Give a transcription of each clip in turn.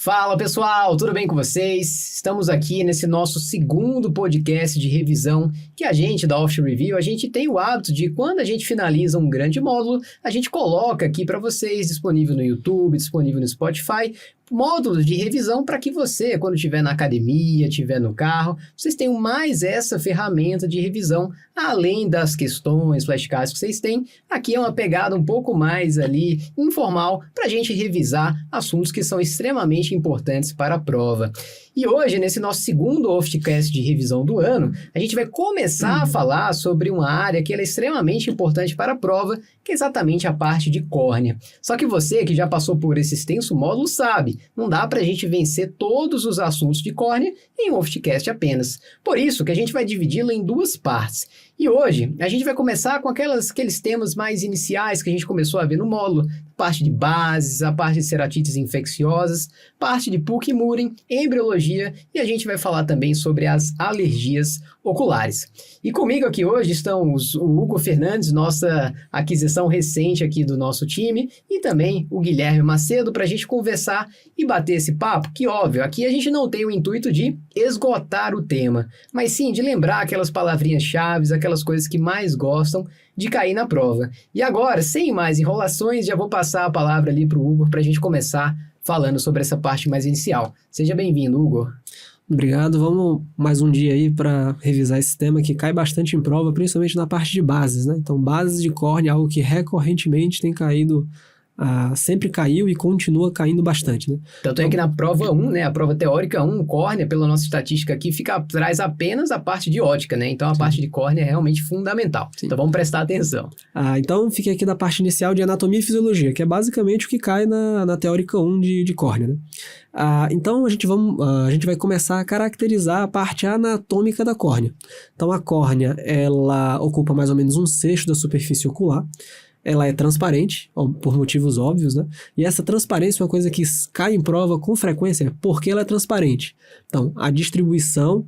Fala pessoal, tudo bem com vocês? Estamos aqui nesse nosso segundo podcast de revisão que a gente da Offshore Review, a gente tem o hábito de quando a gente finaliza um grande módulo, a gente coloca aqui para vocês, disponível no YouTube, disponível no Spotify, módulos de revisão para que você, quando estiver na academia, estiver no carro, vocês tenham mais essa ferramenta de revisão, além das questões, flashcards que vocês têm. Aqui é uma pegada um pouco mais ali informal para a gente revisar assuntos que são extremamente importantes para a prova. E hoje, nesse nosso segundo Oftcast de revisão do ano, a gente vai começar a falar sobre uma área que é extremamente importante para a prova, que é exatamente a parte de córnea. Só que você que já passou por esse extenso módulo sabe, não dá para a gente vencer todos os assuntos de córnea em um Oftcast apenas. Por isso que a gente vai dividi-lo em duas partes. E hoje, a gente vai começar com aqueles temas mais iniciais que a gente começou a ver no módulo, parte de bases, a parte de ceratites infecciosas, parte de PUC e Murin, embriologia, e a gente vai falar também sobre as alergias oculares. E comigo aqui hoje estão o Hugo Fernandes, nossa aquisição recente aqui do nosso time, e também o Guilherme Macedo, para a gente conversar e bater esse papo, que óbvio, aqui a gente não tem o intuito de esgotar o tema, mas sim de lembrar aquelas palavrinhas-chave, aquelas coisas que mais gostam de cair na prova. E agora, sem mais enrolações, já vou passar a palavra ali para o Hugo para a gente começar falando sobre essa parte mais inicial. Seja bem-vindo, Hugo. Obrigado, vamos mais um dia aí para revisar esse tema que cai bastante em prova, principalmente na parte de bases, né? Então, bases de córnea é algo que recorrentemente tem caído, sempre caiu e continua caindo bastante, né? Tanto é que na prova 1, né, a prova teórica 1, córnea, pela nossa estatística aqui, traz apenas a parte de ótica, né? Então, a parte de córnea é realmente fundamental. Sim. Então, vamos prestar atenção. Então, fiquei aqui na parte inicial de anatomia e fisiologia, que é basicamente o que cai na teórica 1 de córnea, né? Então, a gente vai começar a caracterizar a parte anatômica da córnea. Então, a córnea, ela ocupa mais ou menos 1/6 da superfície ocular. Ela é transparente, por motivos óbvios, né? E essa transparência é uma coisa que cai em prova com frequência, porque ela é transparente. Então, a distribuição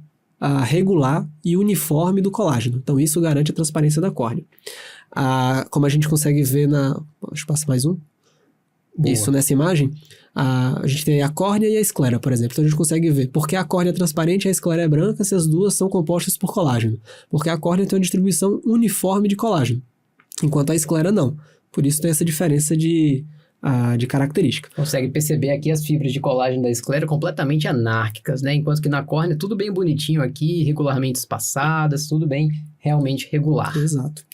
regular e uniforme do colágeno. Então, isso garante a transparência da córnea. Como a gente consegue ver Deixa eu passar mais um. Boa. Isso nessa imagem. A gente tem a córnea e a esclera, por exemplo. Então, a gente consegue ver porque a córnea é transparente e a esclera é branca se as duas são compostas por colágeno. Porque a córnea tem uma distribuição uniforme de colágeno, enquanto a esclera não. Por isso tem essa diferença de característica. Consegue perceber aqui as fibras de colágeno da esclera completamente anárquicas, né? Enquanto que na córnea tudo bem bonitinho aqui, regularmente espaçadas, tudo bem realmente regular. Exato.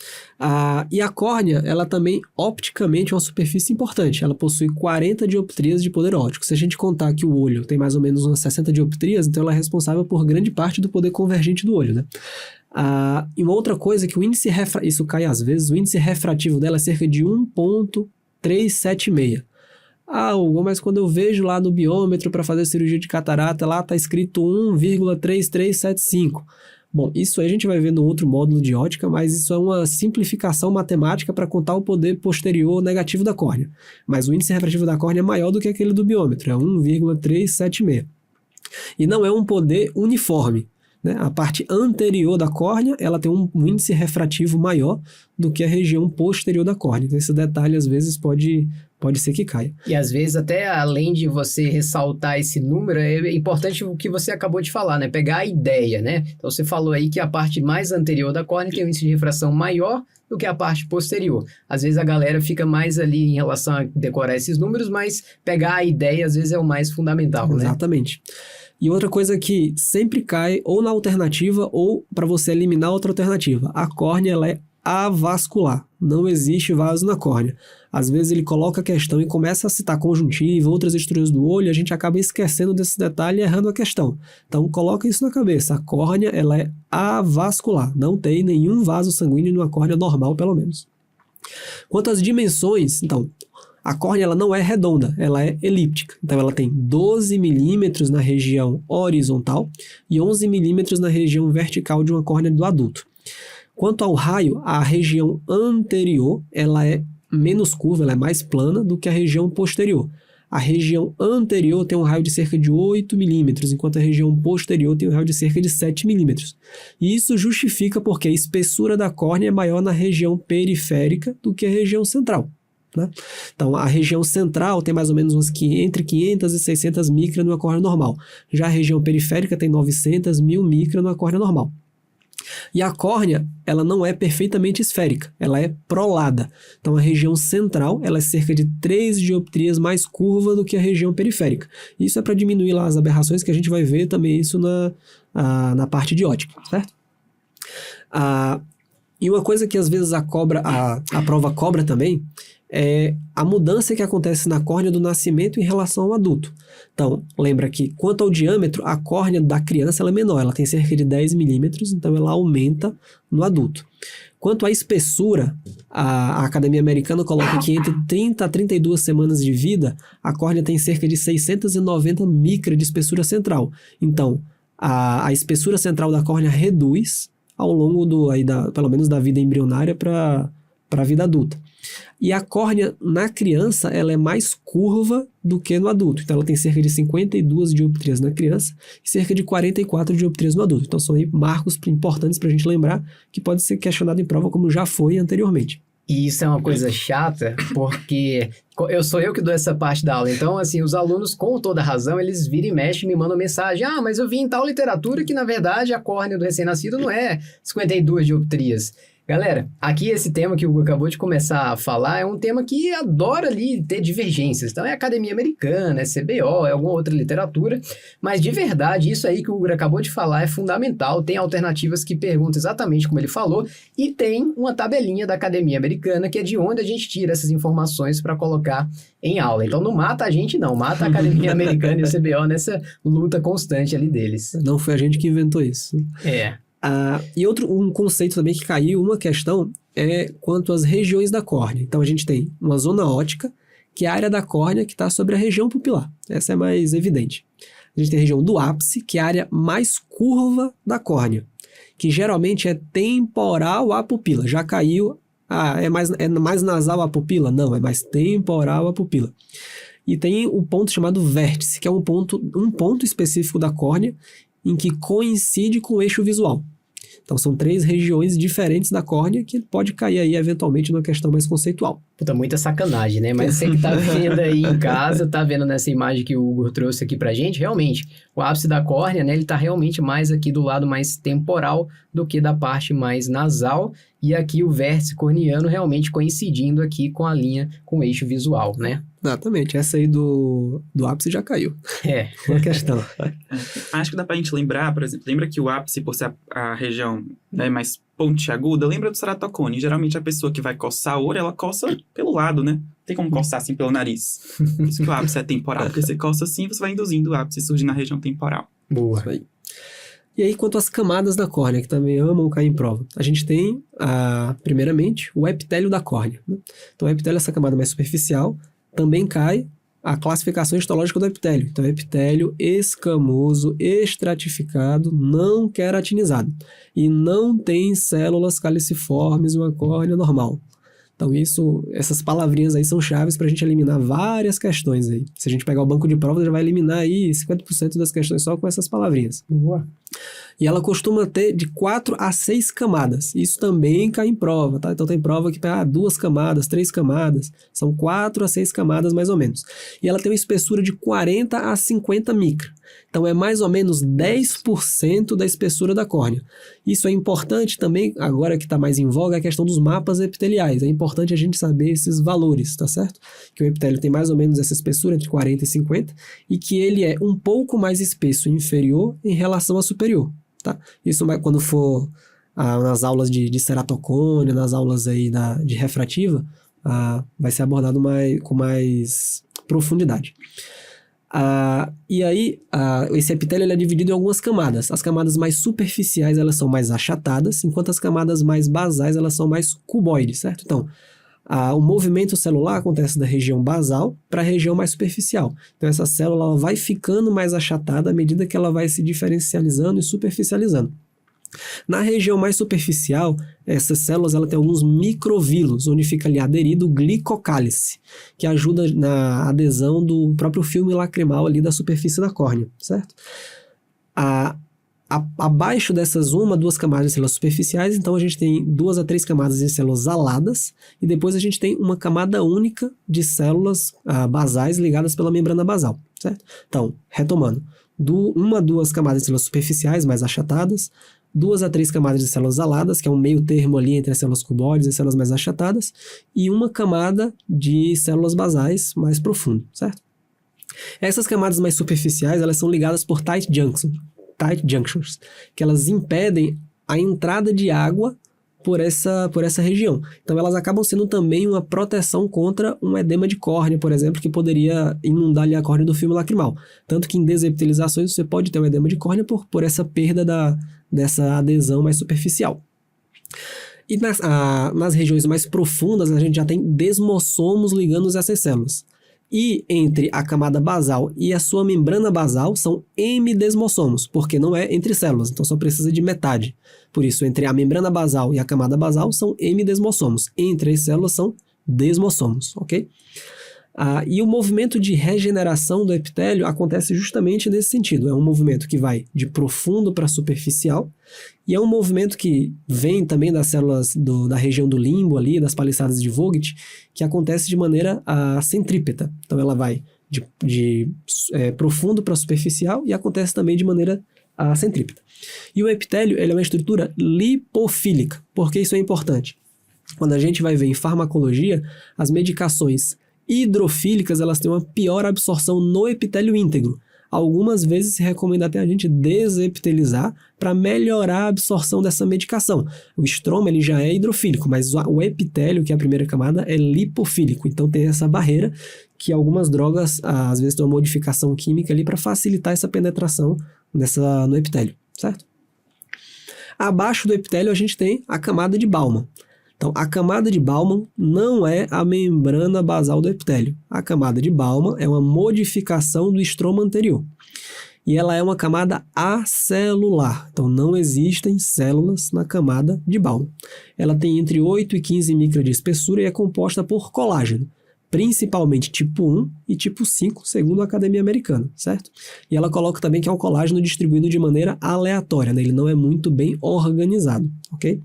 E a córnea, ela também, opticamente, é uma superfície importante. Ela possui 40 dioptrias de poder óptico. Se a gente contar que o olho tem mais ou menos umas 60 dioptrias, então ela é responsável por grande parte do poder convergente do olho, né? E uma outra coisa é que o índice isso cai às vezes, o índice refrativo dela é cerca de 1,376. Hugo, mas quando eu vejo lá no biômetro para fazer cirurgia de catarata, lá está escrito 1,3375. Bom, isso aí a gente vai ver no outro módulo de ótica, mas isso é uma simplificação matemática para contar o poder posterior negativo da córnea. Mas o índice refrativo da córnea é maior do que aquele do biômetro, é 1,376. E não é um poder uniforme, né? A parte anterior da córnea, ela tem um índice refrativo maior do que a região posterior da córnea. Então, esse detalhe, às vezes, pode ser que caia. E, às vezes, até além de você ressaltar esse número, é importante o que você acabou de falar, né? Pegar a ideia, né? Então, você falou aí que a parte mais anterior da córnea tem um índice de refração maior do que a parte posterior. Às vezes, a galera fica mais ali em relação a decorar esses números, mas pegar a ideia, às vezes, é o mais fundamental, né? Exatamente. E outra coisa que sempre cai ou na alternativa ou para você eliminar outra alternativa. A córnea, ela é avascular. Não existe vaso na córnea. Às vezes ele coloca a questão e começa a citar conjuntiva, outras estruturas do olho, e a gente acaba esquecendo desse detalhe e errando a questão. Então, coloca isso na cabeça. A córnea, ela é avascular. Não tem nenhum vaso sanguíneo numa córnea normal, pelo menos. Quanto às dimensões, então, a córnea ela não é redonda, ela é elíptica. Então, ela tem 12 milímetros na região horizontal e 11 milímetros na região vertical de uma córnea do adulto. Quanto ao raio, a região anterior ela é menos curva, ela é mais plana do que a região posterior. A região anterior tem um raio de cerca de 8 milímetros, enquanto a região posterior tem um raio de cerca de 7 milímetros. E isso justifica porque a espessura da córnea é maior na região periférica do que a região central. né? Então, a região central tem mais ou menos entre 500 e 600 micra numa córnea normal. Já a região periférica tem 900, 1000 micra numa córnea normal. E a córnea, ela não é perfeitamente esférica, ela é prolada. Então, a região central, ela é cerca de 3 dioptrias mais curva do que a região periférica. Isso é para diminuir lá as aberrações, que a gente vai ver também isso na parte de ótica, certo? E uma coisa que às vezes a prova cobra também é a mudança que acontece na córnea do nascimento em relação ao adulto. Então, lembra que quanto ao diâmetro, a córnea da criança ela é menor, ela tem cerca de 10 milímetros, então ela aumenta no adulto. Quanto à espessura, a Academia Americana coloca que entre 30 a 32 semanas de vida, a córnea tem cerca de 690 micra de espessura central. Então, a espessura central da córnea reduz ao longo pelo menos da vida embrionária para a vida adulta. E a córnea na criança ela é mais curva do que no adulto. Então ela tem cerca de 52 dioptrias na criança e cerca de 44 dioptrias no adulto. Então são aí marcos importantes para a gente lembrar que pode ser questionado em prova como já foi anteriormente. E isso é uma coisa chata, porque sou eu que dou essa parte da aula. Então, assim, os alunos, com toda razão, eles viram e mexem e me mandam mensagem. Ah, mas eu vi em tal literatura que, na verdade, a córnea do recém-nascido não é 52 dioptrias. Galera, aqui esse tema que o Hugo acabou de começar a falar é um tema que adora ali ter divergências. Então é Academia Americana, é CBO, é alguma outra literatura, mas de verdade, isso aí que o Hugo acabou de falar é fundamental. Tem alternativas que perguntam exatamente como ele falou e tem uma tabelinha da Academia Americana que é de onde a gente tira essas informações para colocar em aula. Então não mata a gente não, mata a Academia Americana e o CBO nessa luta constante ali deles. Não foi a gente que inventou isso. É. E um conceito também que caiu, uma questão, é quanto às regiões da córnea. Então, a gente tem uma zona óptica, que é a área da córnea que está sobre a região pupilar. Essa é mais evidente. A gente tem a região do ápice, que é a área mais curva da córnea, que geralmente é temporal à pupila. Já caiu, é mais nasal a pupila? Não, é mais temporal a pupila. E tem o ponto chamado vértice, que é um ponto específico da córnea, em que coincide com o eixo visual. Então, são 3 regiões diferentes da córnea que pode cair aí, eventualmente, numa questão mais conceitual. Puta, muita sacanagem, né? Mas você que tá vendo aí em casa, tá vendo nessa imagem que o Hugo trouxe aqui pra gente, realmente, o ápice da córnea, né, ele tá realmente mais aqui do lado mais temporal do que da parte mais nasal, e aqui o vértice corneano realmente coincidindo aqui com a linha, com o eixo visual, né? Exatamente, essa aí do ápice já caiu. É. Uma questão. Acho que dá pra gente lembrar, por exemplo, lembra que o ápice, por ser a região, né, mais pontiaguda, lembra do ceratocone. Geralmente a pessoa que vai coçar a orelha, ela coça pelo lado, né? Tem como coçar assim pelo nariz. Por isso que o ápice é temporal, porque você coça assim, você vai induzindo o ápice a surgir na região temporal. Boa. Isso aí. E aí, quanto às camadas da córnea, que também amam cair em prova, a gente tem, primeiramente, o epitélio da córnea, né? Então, o epitélio é essa camada mais superficial, também cai a classificação histológica do epitélio. Então, epitélio escamoso, estratificado, não queratinizado. E não tem células caliciformes em uma córnea normal. Então, essas palavrinhas aí são chaves para a gente eliminar várias questões aí. Se a gente pegar o banco de provas, já vai eliminar aí 50% das questões só com essas palavrinhas. Boa. E ela costuma ter de 4 a 6 camadas. Isso também cai em prova, tá? Então tem prova que tem 2 camadas, 3 camadas. São 4 a 6 camadas mais ou menos. E ela tem uma espessura de 40 a 50 micra. Então é mais ou menos 10% da espessura da córnea. Isso é importante também, agora que está mais em voga, a questão dos mapas epiteliais. É importante a gente saber esses valores, tá certo? Que o epitélio tem mais ou menos essa espessura entre 40 e 50 e que ele é um pouco mais espesso inferior em relação a superior. Tá? Isso quando for nas aulas de ceratocone, nas aulas aí de refrativa, vai ser abordado com mais profundidade. E aí, esse epitélio ele é dividido em algumas camadas. As camadas mais superficiais elas são mais achatadas, enquanto as camadas mais basais elas são mais cuboides, certo? Então, o movimento celular acontece da região basal para a região mais superficial. Então, essa célula ela vai ficando mais achatada à medida que ela vai se diferencializando e superficializando. Na região mais superficial, essas células ela tem alguns microvílos, onde fica ali aderido o glicocálice, que ajuda na adesão do próprio filme lacrimal ali da superfície da córnea, certo? Abaixo dessas 1 a 2 camadas de células superficiais, então a gente tem 2 a 3 camadas de células aladas, e depois a gente tem uma camada única de células basais ligadas pela membrana basal, certo? Então, retomando, 1 a 2 camadas de células superficiais mais achatadas, 2 a 3 camadas de células aladas, que é um meio termo ali entre as células cuboides e as células mais achatadas, e uma camada de células basais mais profundo, certo? Essas camadas mais superficiais, elas são ligadas por tight junctions, que elas impedem a entrada de água por essa região. Então, elas acabam sendo também uma proteção contra um edema de córnea, por exemplo, que poderia inundar ali a córnea do filme lacrimal. Tanto que em desepitelizações você pode ter um edema de córnea por essa perda dessa adesão mais superficial. E nas regiões mais profundas, a gente já tem desmossomos ligando essas células. E entre a camada basal e a sua membrana basal são M-desmossomos, porque não é entre células, então só precisa de metade. Por isso, entre a membrana basal e a camada basal são M-desmossomos. Entre as células são desmossomos, ok? E o movimento de regeneração do epitélio acontece justamente nesse sentido. É um movimento que vai de profundo para superficial, e é um movimento que vem também das células da região do limbo ali, das palissadas de Vogt, que acontece de maneira centrípeta. Então ela vai de profundo para superficial e acontece também de maneira centrípeta. E o epitélio ele é uma estrutura lipofílica. Por que isso é importante? Quando a gente vai ver em farmacologia, as medicações hidrofílicas, elas têm uma pior absorção no epitélio íntegro. Algumas vezes se recomenda até a gente desepitelizar para melhorar a absorção dessa medicação. O estroma ele já é hidrofílico, mas o epitélio, que é a primeira camada, é lipofílico. Então tem essa barreira que algumas drogas, às vezes, têm uma modificação química ali para facilitar essa penetração no epitélio, certo? Abaixo do epitélio a gente tem a camada de Baumann. Então, a camada de Baumann não é a membrana basal do epitélio. A camada de Baumann é uma modificação do estroma anterior. E ela é uma camada acelular. Então, não existem células na camada de Baumann. Ela tem entre 8 e 15 micras de espessura e é composta por colágeno, principalmente tipo 1 e tipo 5, segundo a Academia Americana, certo? E ela coloca também que é um colágeno distribuído de maneira aleatória, né? Ele não é muito bem organizado, ok?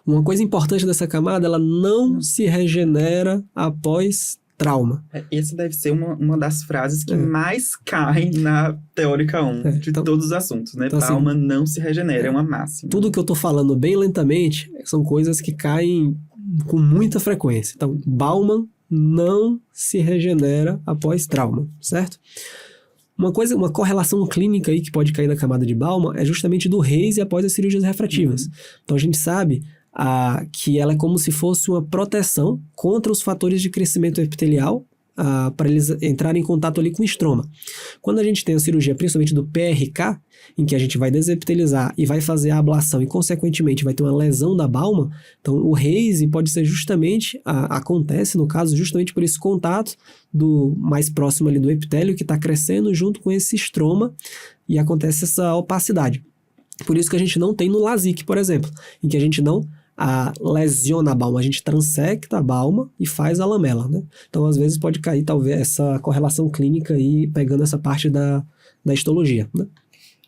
Uma coisa importante dessa camada, ela não se regenera após trauma. Essa deve ser uma das frases que mais caem na Teórica 1 de todos os assuntos, né? Então, Baumann assim, não se regenera, é uma máxima. Tudo que eu tô falando bem lentamente são coisas que caem com muita frequência. Então, Baumann não se regenera após trauma, certo? Uma correlação clínica aí que pode cair na camada de Baumann é justamente do Reis após as cirurgias refrativas. Então a gente sabe que ela é como se fosse uma proteção contra os fatores de crescimento epitelial para eles entrarem em contato ali com o estroma. Quando a gente tem a cirurgia, principalmente do PRK, em que a gente vai desepitelizar e vai fazer a ablação e, consequentemente, vai ter uma lesão da Baumann, então o Reis pode ser justamente, acontece no caso, justamente por esse contato do mais próximo ali do epitélio que está crescendo junto com esse estroma e acontece essa opacidade. Por isso que a gente não tem no LASIK, por exemplo, em que a gente não lesiona a Baumann, a gente transecta a Baumann e faz a lamela, né? Então, às vezes, pode cair, talvez, essa correlação clínica aí, pegando essa parte da histologia, né?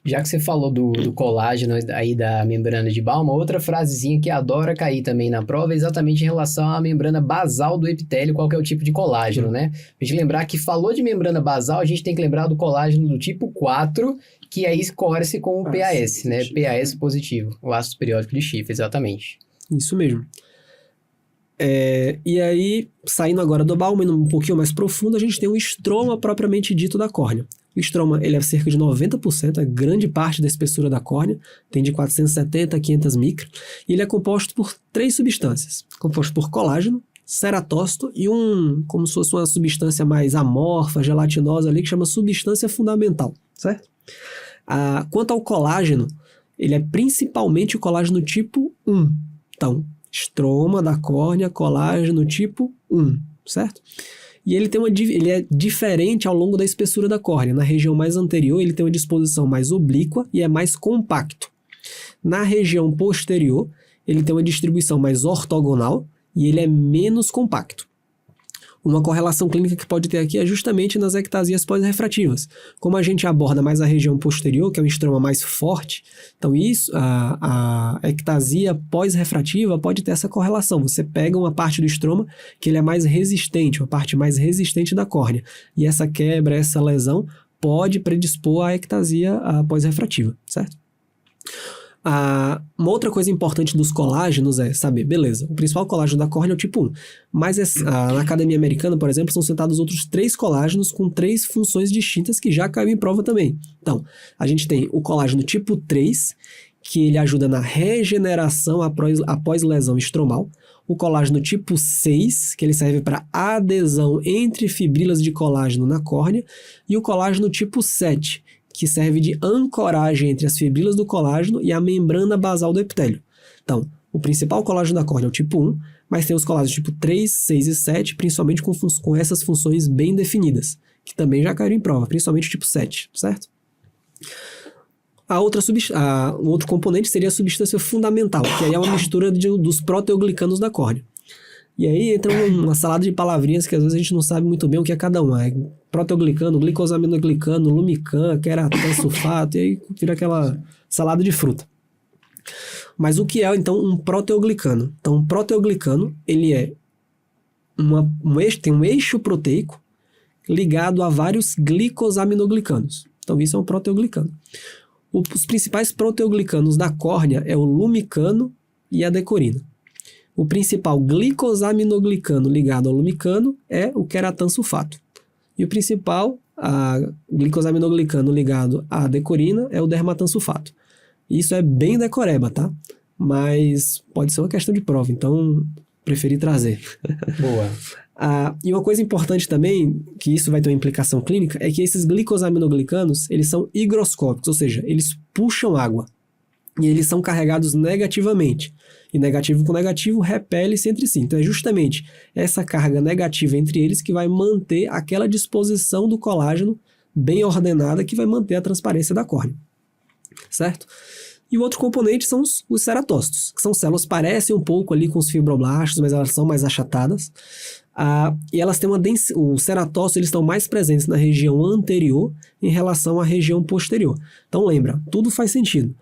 Já que você falou do colágeno aí da membrana de Baumann, outra frasezinha que adora cair também na prova é exatamente em relação à membrana basal do epitélio, qual que é o tipo de colágeno, né? A gente lembrar que falou de membrana basal, a gente tem que lembrar do colágeno do tipo 4, que aí escorre-se com o PAS, né? PAS positivo, o ácido periódico de Schiff, exatamente. Isso mesmo. E aí, saindo agora do Baumann, um pouquinho mais profundo, a gente tem o estroma propriamente dito da córnea. O estroma, ele é cerca de 90%, é grande parte da espessura da córnea, tem de 470 a 500 micras, e ele é composto por 3 substâncias, composto por colágeno, ceratócito e como se fosse uma substância mais amorfa, gelatinosa ali, que chama substância fundamental, certo? Quanto ao colágeno, ele é principalmente o colágeno tipo 1, então, estroma da córnea, colágeno tipo 1, certo? E ele é diferente ao longo da espessura da córnea. Na região mais anterior, ele tem uma disposição mais oblíqua e é mais compacto. Na região posterior, ele tem uma distribuição mais ortogonal e ele é menos compacto. Uma correlação clínica que pode ter aqui é justamente nas ectasias pós-refrativas. Como a gente aborda mais a região posterior, que é um estroma mais forte, então a ectasia pós-refrativa pode ter essa correlação. Você pega uma parte do estroma que ele é mais resistente, uma parte mais resistente da córnea, e essa quebra, essa lesão pode predispor à ectasia pós-refrativa, certo? Uma outra coisa importante dos colágenos é saber, beleza, o principal colágeno da córnea é o tipo 1, mas na Academia Americana, por exemplo, são citados outros 3 colágenos com 3 funções distintas que já caiu em prova também. Então, a gente tem o colágeno tipo 3, que ele ajuda na regeneração após lesão estromal, o colágeno tipo 6, que ele serve para adesão entre fibrilas de colágeno na córnea, e o colágeno tipo 7, que serve de ancoragem entre as fibrilas do colágeno e a membrana basal do epitélio. Então, o principal colágeno da córnea é o tipo 1, mas tem os colágenos tipo 3, 6 e 7, principalmente com essas funções bem definidas, que também já caíram em prova, principalmente o tipo 7, certo? O outro componente seria a substância fundamental, que aí é uma mistura dos proteoglicanos da córnea. E aí entra uma salada de palavrinhas que às vezes a gente não sabe muito bem o que é cada uma. É proteoglicano, glicosaminoglicano, lumican, queratan, sulfato, e aí vira aquela salada de fruta. Mas o que é, então, um proteoglicano? Então, um proteoglicano, ele é tem um eixo proteico ligado a vários glicosaminoglicanos. Então, isso é um proteoglicano. Os principais proteoglicanos da córnea é o lumicano e a decorina. O principal glicosaminoglicano ligado ao lumicano é o queratan sulfato. E o principal glicosaminoglicano ligado à decorina é o dermatan sulfato. Isso é bem decoreba, tá? Mas pode ser uma questão de prova, então preferi trazer. Boa. E uma coisa importante também, que isso vai ter uma implicação clínica, é que esses glicosaminoglicanos, eles são higroscópicos, ou seja, eles puxam água. E eles são carregados negativamente. E negativo com negativo repele-se entre si. Então é justamente essa carga negativa entre eles que vai manter aquela disposição do colágeno bem ordenada que vai manter a transparência da córnea. Certo? E o outro componente são os ceratócitos, que são células que parecem um pouco ali com os fibroblastos, mas elas são mais achatadas. E elas têm os ceratócitos eles estão mais presentes na região anterior em relação à região posterior. Então lembra, tudo faz sentido.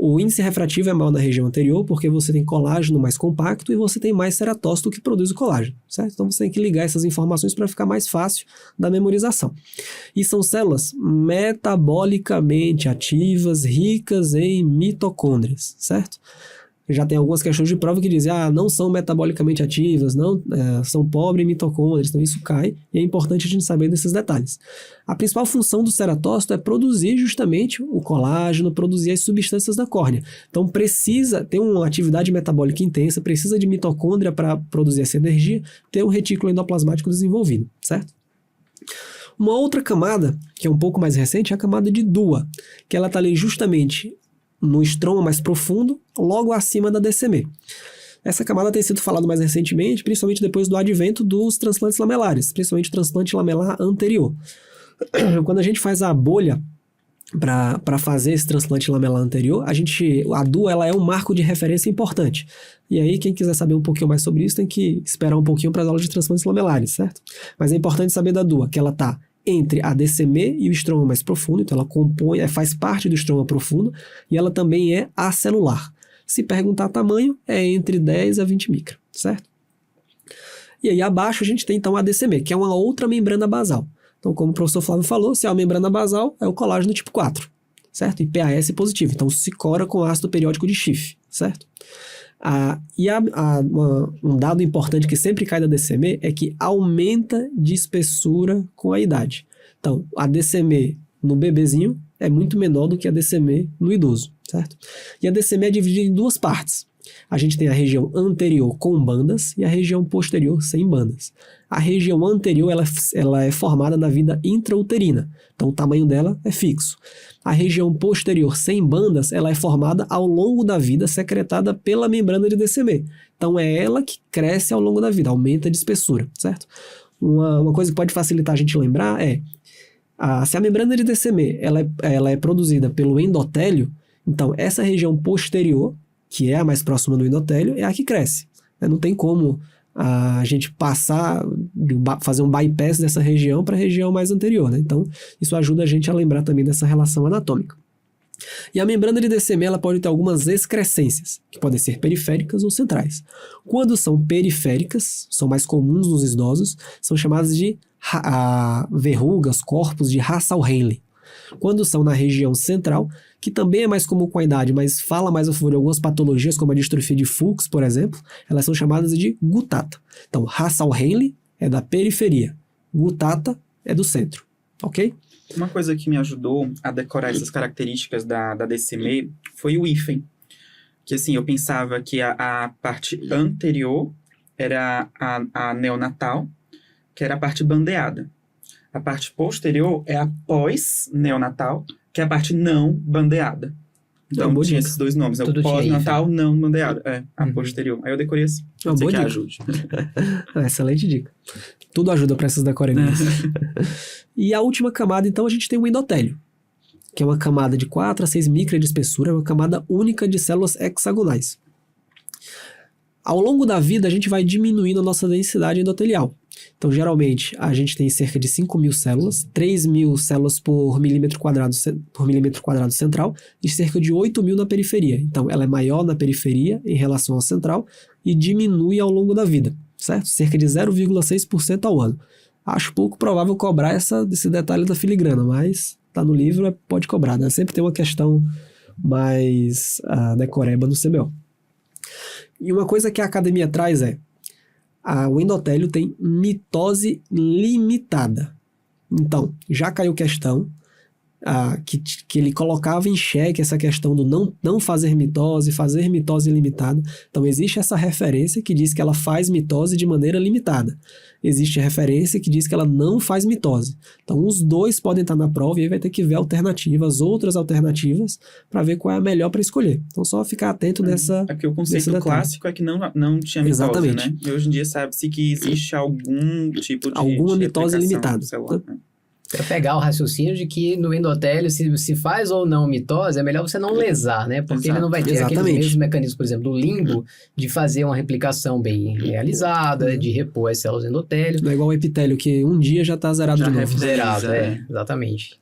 O índice refrativo é maior na região anterior porque você tem colágeno mais compacto e você tem mais ceratócito que produz o colágeno, certo? Então você tem que ligar essas informações para ficar mais fácil da memorização. E são células metabolicamente ativas, ricas em mitocôndrias, certo? Já tem algumas questões de prova que dizem, não são metabolicamente ativas, não são pobres em mitocôndrias, então isso cai, e é importante a gente saber desses detalhes. A principal função do ceratócito é produzir justamente o colágeno, produzir as substâncias da córnea. Então precisa ter uma atividade metabólica intensa, precisa de mitocôndria para produzir essa energia, ter um retículo endoplasmático desenvolvido, certo? Uma outra camada, que é um pouco mais recente, é a camada de DUA, que ela está ali justamente no estroma mais profundo, logo acima da DCM. Essa camada tem sido falada mais recentemente, principalmente depois do advento dos transplantes lamelares, principalmente o transplante lamelar anterior. Quando a gente faz a bolha para fazer esse transplante lamelar anterior, a DUA ela é um marco de referência importante. E aí, quem quiser saber um pouquinho mais sobre isso, tem que esperar um pouquinho para as aulas de transplantes lamelares, certo? Mas é importante saber da DUA, que ela está entre a DCM e o estroma mais profundo, então ela faz parte do estroma profundo e ela também é acelular. Se perguntar tamanho, é entre 10 a 20 micra, certo? E aí abaixo a gente tem então a DCM, que é uma outra membrana basal. Então, como o professor Flávio falou, se é uma membrana basal, é o colágeno tipo 4, certo? E PAS positivo, então se cora com ácido periódico de Schiff, certo? Um dado importante que sempre cai da DCM é que aumenta de espessura com a idade. Então, a DCM no bebezinho é muito menor do que a DCM no idoso, certo? E a DCM é dividida em duas partes. A gente tem a região anterior com bandas e a região posterior sem bandas. A região anterior ela é formada na vida intrauterina, então o tamanho dela é fixo. A região posterior sem bandas ela é formada ao longo da vida, secretada pela membrana de DCM. Então é ela que cresce ao longo da vida, aumenta de espessura, certo? Uma coisa que pode facilitar a gente lembrar é se a membrana de DCM ela é produzida pelo endotélio, então essa região posterior, que é a mais próxima do endotélio, é a que cresce. Não tem como a gente fazer um bypass dessa região para a região mais anterior, né? Então, isso ajuda a gente a lembrar também dessa relação anatômica. E a membrana de DCM ela pode ter algumas excrescências, que podem ser periféricas ou centrais. Quando são periféricas, são mais comuns nos idosos, são chamadas de verrugas, corpos de Hassall-Henle. Quando são na região central, que também é mais comum com a idade, mas fala mais a favor de algumas patologias, como a distrofia de Fuchs, por exemplo, elas são chamadas de gutata. Então, Hassall-Henle é da periferia, gutata é do centro, ok? Uma coisa que me ajudou a decorar essas características da DCM foi o hífen. Que assim, eu pensava que a parte anterior era a neonatal, que era a parte bandeada. A parte posterior é a pós-neonatal, que é a parte não bandeada. Então, tinha esses dois nomes. É o pós-natal não bandeado. É, a posterior. Aí eu decorei assim. Uma boa dica. Ajude. Excelente dica. Tudo ajuda para essas decorações. E a última camada, então, a gente tem o endotélio, que é uma camada de 4 a 6 micras de espessura, é uma camada única de células hexagonais. Ao longo da vida, a gente vai diminuindo a nossa densidade endotelial. Então, geralmente, a gente tem cerca de 5.000 células, 3.000 células por milímetro quadrado central e cerca de 8.000 na periferia. Então, ela é maior na periferia em relação à central e diminui ao longo da vida, certo? Cerca de 0,6% ao ano. Acho pouco provável cobrar esse detalhe da filigrana, mas tá no livro, pode cobrar, né? Sempre tem uma questão mais decoreba no CBO. E uma coisa que a academia traz o endotélio tem mitose limitada. Então, já caiu questão que ele colocava em xeque essa questão do não fazer mitose limitada. Então, existe essa referência que diz que ela faz mitose de maneira limitada. Existe a referência que diz que ela não faz mitose. Então, os dois podem estar na prova e aí vai ter que ver outras alternativas, para ver qual é a melhor para escolher. Então, só ficar atento nessa. É porque o conceito clássico é que não tinha mitose, exatamente, né? E hoje em dia sabe-se que existe algum tipo de alguma mitose limitada. Para pegar o raciocínio de que no endotélio, se faz ou não mitose, é melhor você não lesar, né? Porque ele não vai ter aqueles mesmos mecanismos, por exemplo, do limbo, de fazer uma replicação bem realizada, de repor as células do endotélio. Não é igual o epitélio, que um dia já está zerado de novo. Zerado, exatamente.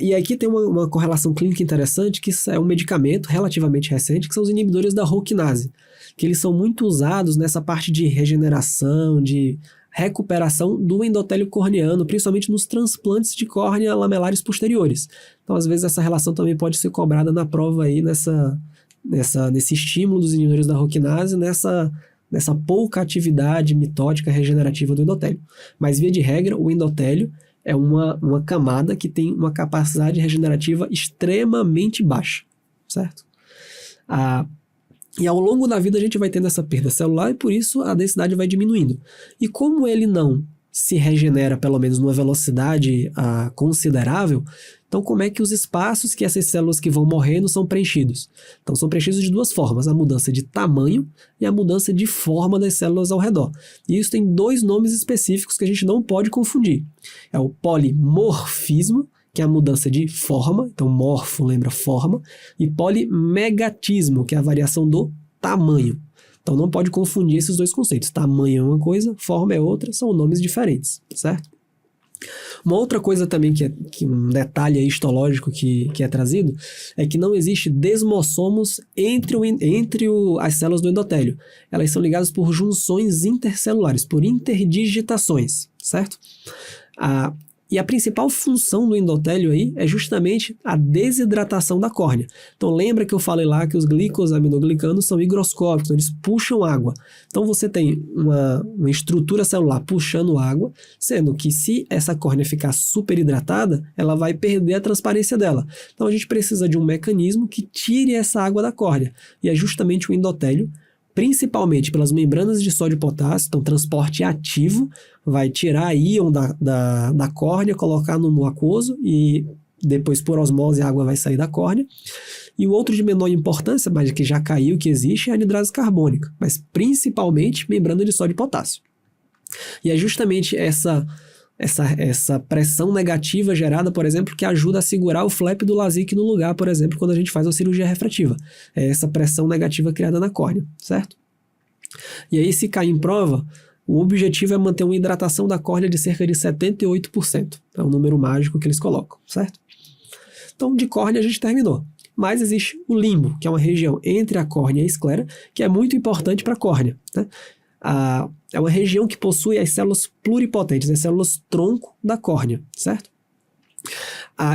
E aqui tem uma correlação clínica interessante, que é um medicamento relativamente recente, que são os inibidores da Rho kinase, que eles são muito usados nessa parte de regeneração, de recuperação do endotélio corneano, principalmente nos transplantes de córnea lamelares posteriores. Então, às vezes, essa relação também pode ser cobrada na prova aí, nesse estímulo dos inibidores da Rho kinase, nessa pouca atividade mitótica regenerativa do endotélio. Mas, via de regra, o endotélio é uma camada que tem uma capacidade regenerativa extremamente baixa, certo? E ao longo da vida a gente vai tendo essa perda celular e por isso a densidade vai diminuindo. E como ele não se regenera, pelo menos numa velocidade considerável, então como é que os espaços que essas células que vão morrendo são preenchidos? Então são preenchidos de duas formas, a mudança de tamanho e a mudança de forma das células ao redor. E isso tem 2 nomes específicos que a gente não pode confundir. É o polimorfismo, que é a mudança de forma, então morfo lembra forma, e polimegatismo, que é a variação do tamanho. Então não pode confundir esses 2 conceitos. Tamanho é uma coisa, forma é outra, são nomes diferentes, certo? Uma outra coisa também que um detalhe histológico que é trazido é que não existe desmossomos entre as células do endotélio. Elas são ligadas por junções intercelulares, por interdigitações, certo? E a principal função do endotélio aí é justamente a desidratação da córnea. Então lembra que eu falei lá que os glicosaminoglicanos são higroscópicos, eles puxam água. Então você tem uma estrutura celular puxando água, sendo que se essa córnea ficar super hidratada, ela vai perder a transparência dela. Então a gente precisa de um mecanismo que tire essa água da córnea. E é justamente o endotélio, principalmente pelas membranas de sódio e potássio, então transporte ativo, vai tirar íon da córnea, colocar no aquoso e depois por osmose a água vai sair da córnea. E o outro de menor importância, mas que já caiu, que existe, é a anidrase carbônica, mas principalmente membrana de sódio e potássio. E é justamente essa pressão negativa gerada, por exemplo, que ajuda a segurar o flap do LASIK no lugar, por exemplo, quando a gente faz uma cirurgia refrativa. É essa pressão negativa criada na córnea, certo? E aí, se cair em prova, o objetivo é manter uma hidratação da córnea de cerca de 78%. É o número mágico que eles colocam, certo? Então, de córnea a gente terminou. Mas existe o limbo, que é uma região entre a córnea e a esclera, que é muito importante para a córnea, né? É uma região que possui as células pluripotentes, as células tronco da córnea, certo?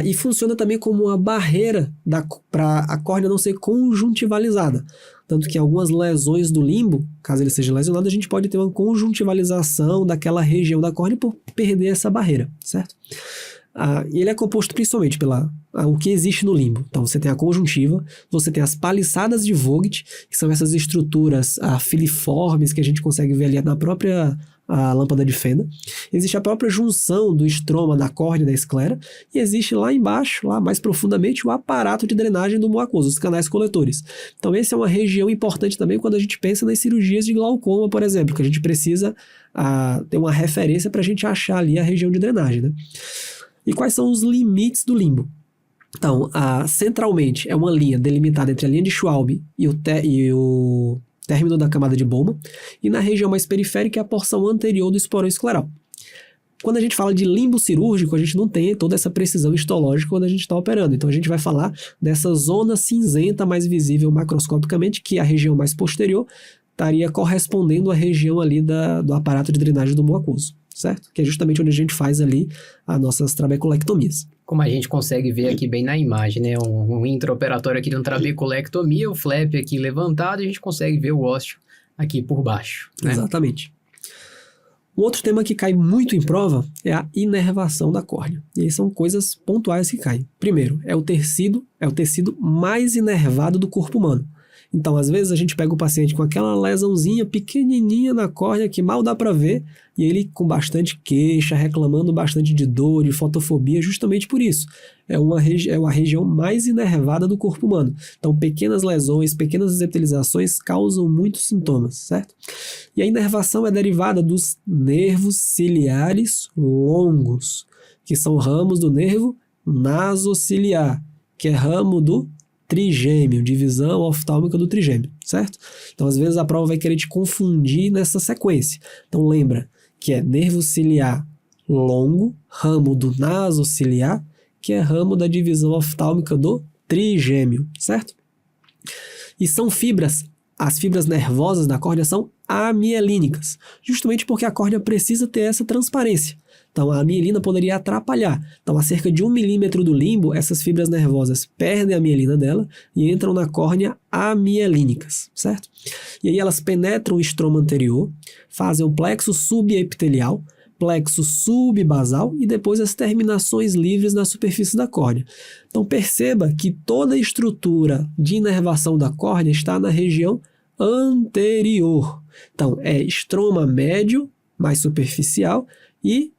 E funciona também como uma barreira para a córnea não ser conjuntivalizada. Tanto que algumas lesões do limbo, caso ele seja lesionado, a gente pode ter uma conjuntivalização daquela região da córnea por perder essa barreira, certo? E ele é composto principalmente o que existe no limbo. Então, você tem a conjuntiva, você tem as palissadas de Vogt, que são essas estruturas filiformes que a gente consegue ver ali na própria lâmpada de Fenda. Existe a própria junção do estroma da córnea e da esclera, e existe lá embaixo, lá mais profundamente, o aparato de drenagem do mucoso, os canais coletores. Então, essa é uma região importante também quando a gente pensa nas cirurgias de glaucoma, por exemplo, que a gente precisa ter uma referência para a gente achar ali a região de drenagem, né? E quais são os limites do limbo? Então, centralmente é uma linha delimitada entre a linha de Schwalbe e o término da camada de Bowman, e na região mais periférica é a porção anterior do esporão escleral. Quando a gente fala de limbo cirúrgico, a gente não tem toda essa precisão histológica quando a gente está operando. Então, a gente vai falar dessa zona cinzenta mais visível macroscopicamente, que a região mais posterior estaria correspondendo à região ali do aparato de drenagem do mucoso, certo? Que é justamente onde a gente faz ali as nossas trabeculectomias. Como a gente consegue ver aqui bem na imagem, né? Um intraoperatório aqui de uma trabeculectomia, o flap aqui levantado, e a gente consegue ver o ósseo aqui por baixo, né? Exatamente. O outro tema que cai muito em prova é a inervação da córnea. E aí são coisas pontuais que caem. Primeiro, é o tecido mais inervado do corpo humano. Então, às vezes, a gente pega o paciente com aquela lesãozinha pequenininha na córnea que mal dá para ver, e ele com bastante queixa, reclamando bastante de dor, de fotofobia, justamente por isso. É a região mais inervada do corpo humano. Então, pequenas lesões, pequenas epitelizações causam muitos sintomas, certo? E a inervação é derivada dos nervos ciliares longos, que são ramos do nervo nasociliar, que é ramo do trigêmeo, divisão oftálmica do trigêmeo, certo? Então, às vezes, a prova vai querer te confundir nessa sequência. Então, lembra que é nervo ciliar longo, ramo do nasociliar, que é ramo da divisão oftálmica do trigêmeo, certo? E são as fibras nervosas da córnea são amielínicas, justamente porque a córnea precisa ter essa transparência. Então, a mielina poderia atrapalhar. Então, a cerca de 1 milímetro do limbo, essas fibras nervosas perdem a mielina dela e entram na córnea amielínicas, certo? E aí elas penetram o estroma anterior, fazem o plexo subepitelial, plexo subbasal e depois as terminações livres na superfície da córnea. Então, perceba que toda a estrutura de inervação da córnea está na região anterior. Então, é estroma médio, mais superficial, e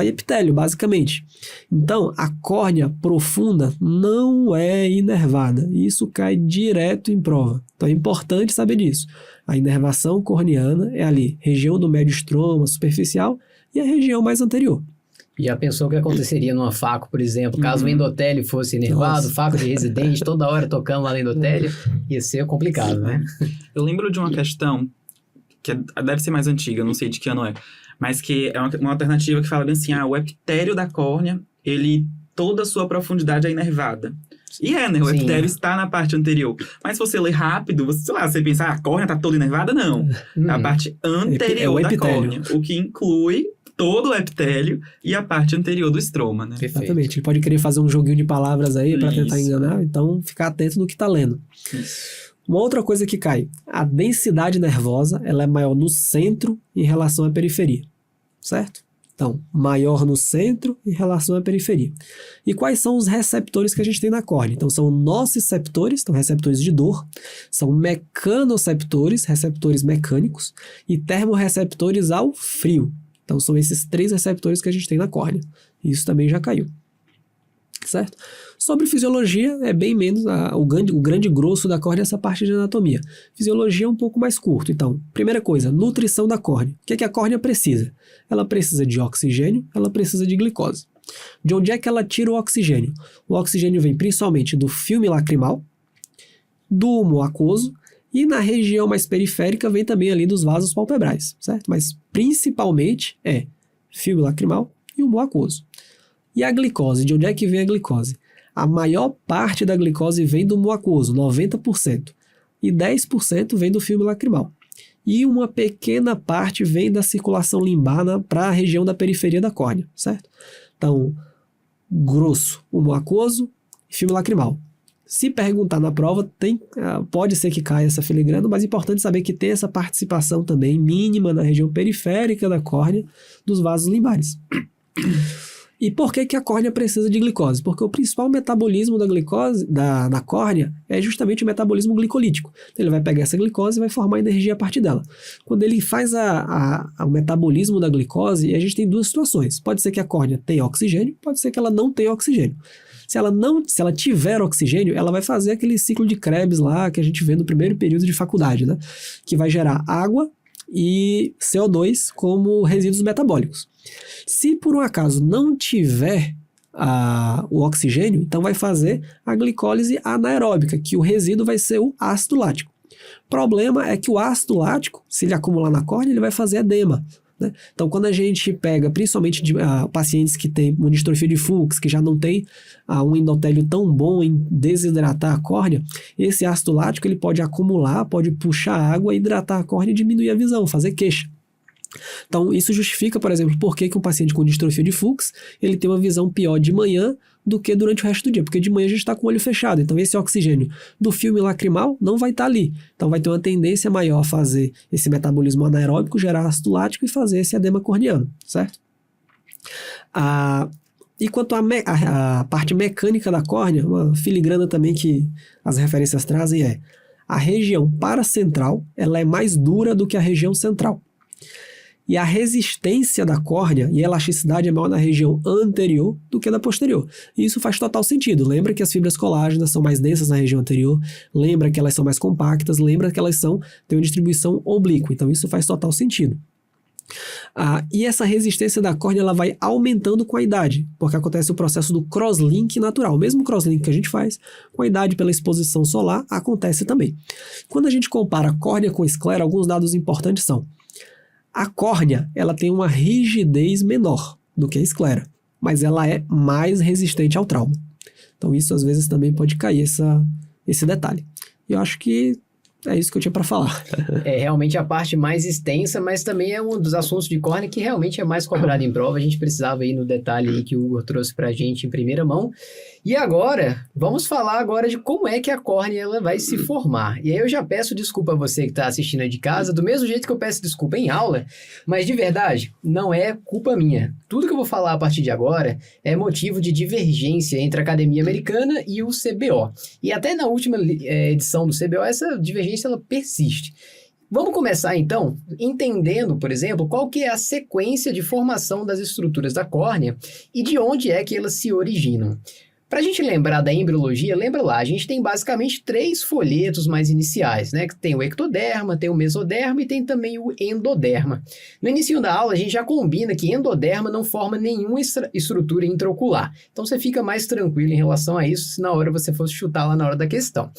epitélio, basicamente. Então, a córnea profunda não é inervada. Isso cai direto em prova. Então, é importante saber disso. A inervação corneana é ali, região do médio estroma superficial e a região mais anterior. Já pensou o que aconteceria numa faco, por exemplo, caso o endotélio fosse inervado, faco de residente, toda hora tocando lá no endotélio, ia ser complicado, né? Eu lembro de uma questão que deve ser mais antiga, não sei de que ano é, mas que é uma alternativa que fala bem assim, o epitélio da córnea, toda a sua profundidade é inervada. E né? O epitélio está na parte anterior. Mas se você ler rápido, você pensa, a córnea está toda inervada? Não. É a parte anterior da córnea, o que inclui todo o epitélio e a parte anterior do estroma, né? Perfeito. Exatamente. Ele pode querer fazer um joguinho de palavras aí para tentar enganar, então ficar atento no que está lendo. Isso. Uma outra coisa que cai, a densidade nervosa, ela é maior no centro em relação à periferia, certo? Então, maior no centro em relação à periferia. E quais são os receptores que a gente tem na córnea? Então, são nociceptores, então receptores de dor, são mecanoceptores, receptores mecânicos, e termorreceptores ao frio. Então, são esses 3 receptores que a gente tem na córnea. Isso também já caiu, certo? Sobre fisiologia, é bem menos, o grande grosso da córnea é essa parte de anatomia. Fisiologia é um pouco mais curto. Então, primeira coisa, nutrição da córnea. O que é que a córnea precisa? Ela precisa de oxigênio, ela precisa de glicose. De onde é que ela tira o oxigênio? O oxigênio vem principalmente do filme lacrimal, do mucoso E na região mais periférica vem também ali dos vasos palpebrais, certo? Mas principalmente é filme lacrimal e humor aquoso. E a glicose, de onde é que vem a glicose? A maior parte da glicose vem do humor aquoso, 90%. E 10% vem do filme lacrimal. E uma pequena parte vem da circulação limbana para a região da periferia da córnea, certo? Então, grosso, humor aquoso e filme lacrimal. Se perguntar na prova, pode ser que caia essa filigrana, mas é importante saber que tem essa participação também mínima na região periférica da córnea dos vasos limbares. E por que a córnea precisa de glicose? Porque o principal metabolismo da glicose da córnea é justamente o metabolismo glicolítico. Então, ele vai pegar essa glicose e vai formar energia a partir dela. Quando ele faz o metabolismo da glicose, a gente tem duas situações. Pode ser que a córnea tenha oxigênio, pode ser que ela não tenha oxigênio. Se ela tiver oxigênio, ela vai fazer aquele ciclo de Krebs lá que a gente vê no primeiro período de faculdade, né? Que vai gerar água e CO2 como resíduos metabólicos. Se por um acaso não tiver o oxigênio, então vai fazer a glicólise anaeróbica, que o resíduo vai ser o ácido lático. O problema é que o ácido lático, se ele acumular na córnea, ele vai fazer edema, né? Então, quando a gente pega, principalmente pacientes que têm uma distrofia de Fuchs, que já não tem um endotélio tão bom em desidratar a córnea, esse ácido lático ele pode acumular, pode puxar água, hidratar a córnea e diminuir a visão, fazer queixa. Então, isso justifica, por exemplo, por que um paciente com distrofia de Fuchs ele tem uma visão pior de manhã do que durante o resto do dia, porque de manhã a gente está com o olho fechado, então esse oxigênio do filme lacrimal não vai estar ali, então vai ter uma tendência maior a fazer esse metabolismo anaeróbico, gerar ácido lático e fazer esse edema corneano, certo? E quanto à parte mecânica da córnea, uma filigrana também que as referências trazem é a região paracentral, ela é mais dura do que a região central. E a resistência da córnea e a elasticidade é maior na região anterior do que na posterior. E isso faz total sentido. Lembra que as fibras colágenas são mais densas na região anterior, lembra que elas são mais compactas, lembra que elas têm uma distribuição oblíqua. Então isso faz total sentido. E essa resistência da córnea ela vai aumentando com a idade, porque acontece o processo do crosslink natural. O mesmo crosslink que a gente faz com a idade pela exposição solar acontece também. Quando a gente compara córnea com esclera, alguns dados importantes são: a córnea ela tem uma rigidez menor do que a esclera, mas ela é mais resistente ao trauma. Então isso às vezes também pode cair esse detalhe. E eu acho que é isso que eu tinha para falar. É realmente a parte mais extensa, mas também é um dos assuntos de córnea que realmente é mais cobrado em prova. A gente precisava ir no detalhe aí que o Hugo trouxe pra gente em primeira mão. E agora, vamos falar agora de como é que a córnea ela vai se formar. E aí eu já peço desculpa a você que está assistindo aí de casa, do mesmo jeito que eu peço desculpa em aula, mas de verdade, não é culpa minha. Tudo que eu vou falar a partir de agora é motivo de divergência entre a Academia Americana e o CBO. E até na última edição do CBO, essa divergência ela persiste. Vamos começar, então, entendendo, por exemplo, qual que é a sequência de formação das estruturas da córnea e de onde é que elas se originam. Para a gente lembrar da embriologia, lembra lá, a gente tem basicamente 3 folhetos mais iniciais, né? Tem o ectoderma, tem o mesoderma e tem também o endoderma. No início da aula, a gente já combina que endoderma não forma nenhuma estrutura intraocular. Então, você fica mais tranquilo em relação a isso se na hora você fosse chutar lá na hora da questão.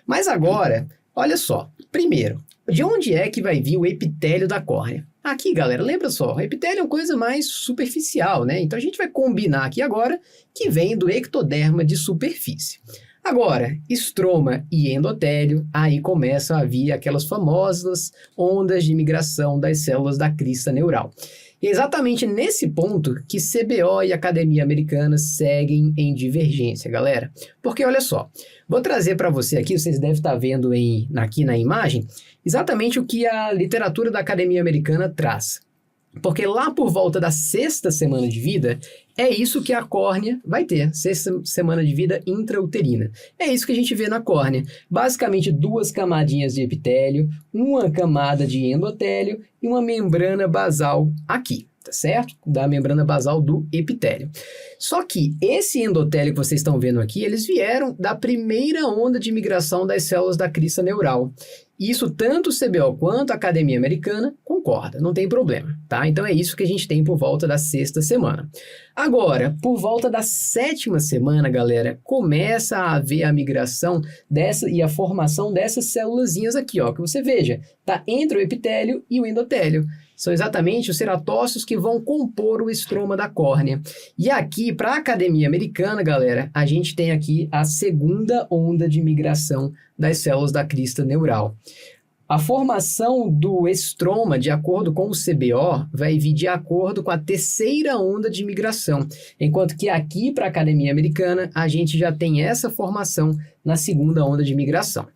Mas agora, olha só. Primeiro, de onde é que vai vir o epitélio da córnea? Aqui, galera, lembra só, o epitélio é uma coisa mais superficial, né? Então, a gente vai combinar aqui agora que vem do ectoderma de superfície. Agora, estroma e endotélio, aí começam a vir aquelas famosas ondas de migração das células da crista neural. E é exatamente nesse ponto que CBO e Academia Americana seguem em divergência, galera. Porque, olha só, vou trazer para você aqui, vocês devem estar vendo aqui na imagem, exatamente o que a literatura da Academia Americana traz. Porque lá por volta da 6ª semana de vida, é isso que a córnea vai ter, 6ª semana de vida intrauterina. É isso que a gente vê na córnea. Basicamente 2 camadinhas de epitélio, uma camada de endotélio e uma membrana basal aqui, tá certo? Da membrana basal do epitélio. Só que esse endotélio que vocês estão vendo aqui, eles vieram da primeira onda de migração das células da crista neural. Isso tanto o CBO quanto a Academia Americana concorda, não tem problema, tá? Então é isso que a gente tem por volta da 6ª semana. Agora, por volta da 7ª semana, galera, começa a haver a migração dessa e a formação dessas célulazinhas aqui, ó, que você veja, tá entre o epitélio e o endotélio. São exatamente os ceratócitos que vão compor o estroma da córnea. E aqui, para a Academia Americana, galera, a gente tem aqui a segunda onda de migração das células da crista neural. A formação do estroma, de acordo com o CBO, vai vir de acordo com a terceira onda de migração, enquanto que aqui, para a Academia Americana, a gente já tem essa formação na segunda onda de migração.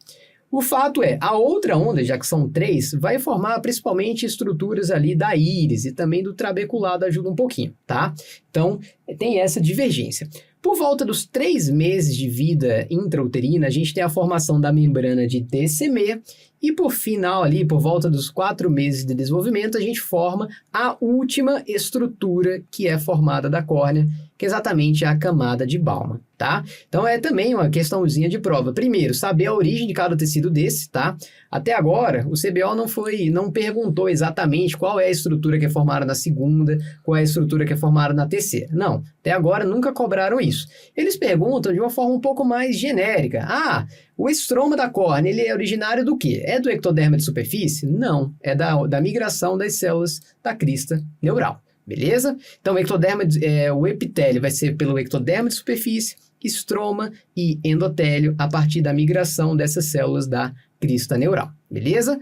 O fato é, a outra onda, já que são 3, vai formar principalmente estruturas ali da íris e também do trabeculado ajuda um pouquinho, tá? Então, tem essa divergência. Por volta dos 3 meses de vida intrauterina, a gente tem a formação da membrana de TCM e por final ali, por volta dos 4 meses de desenvolvimento, a gente forma a última estrutura que é formada da córnea, que é exatamente a camada de Baumann, tá? Então é também uma questãozinha de prova. Primeiro, saber a origem de cada tecido desse, tá? Até agora, o CBO não perguntou exatamente qual é a estrutura que é formada na segunda, qual é a estrutura que é formada na terceira. Não, até agora nunca cobraram isso. Eles perguntam de uma forma um pouco mais genérica. Ah, o estroma da córnea, ele é originário do quê? É do ectoderma de superfície? Não, é da migração das células da crista neural. Beleza? Então, o epitélio vai ser pelo ectoderma de superfície, estroma e endotélio a partir da migração dessas células da crista neural. Beleza?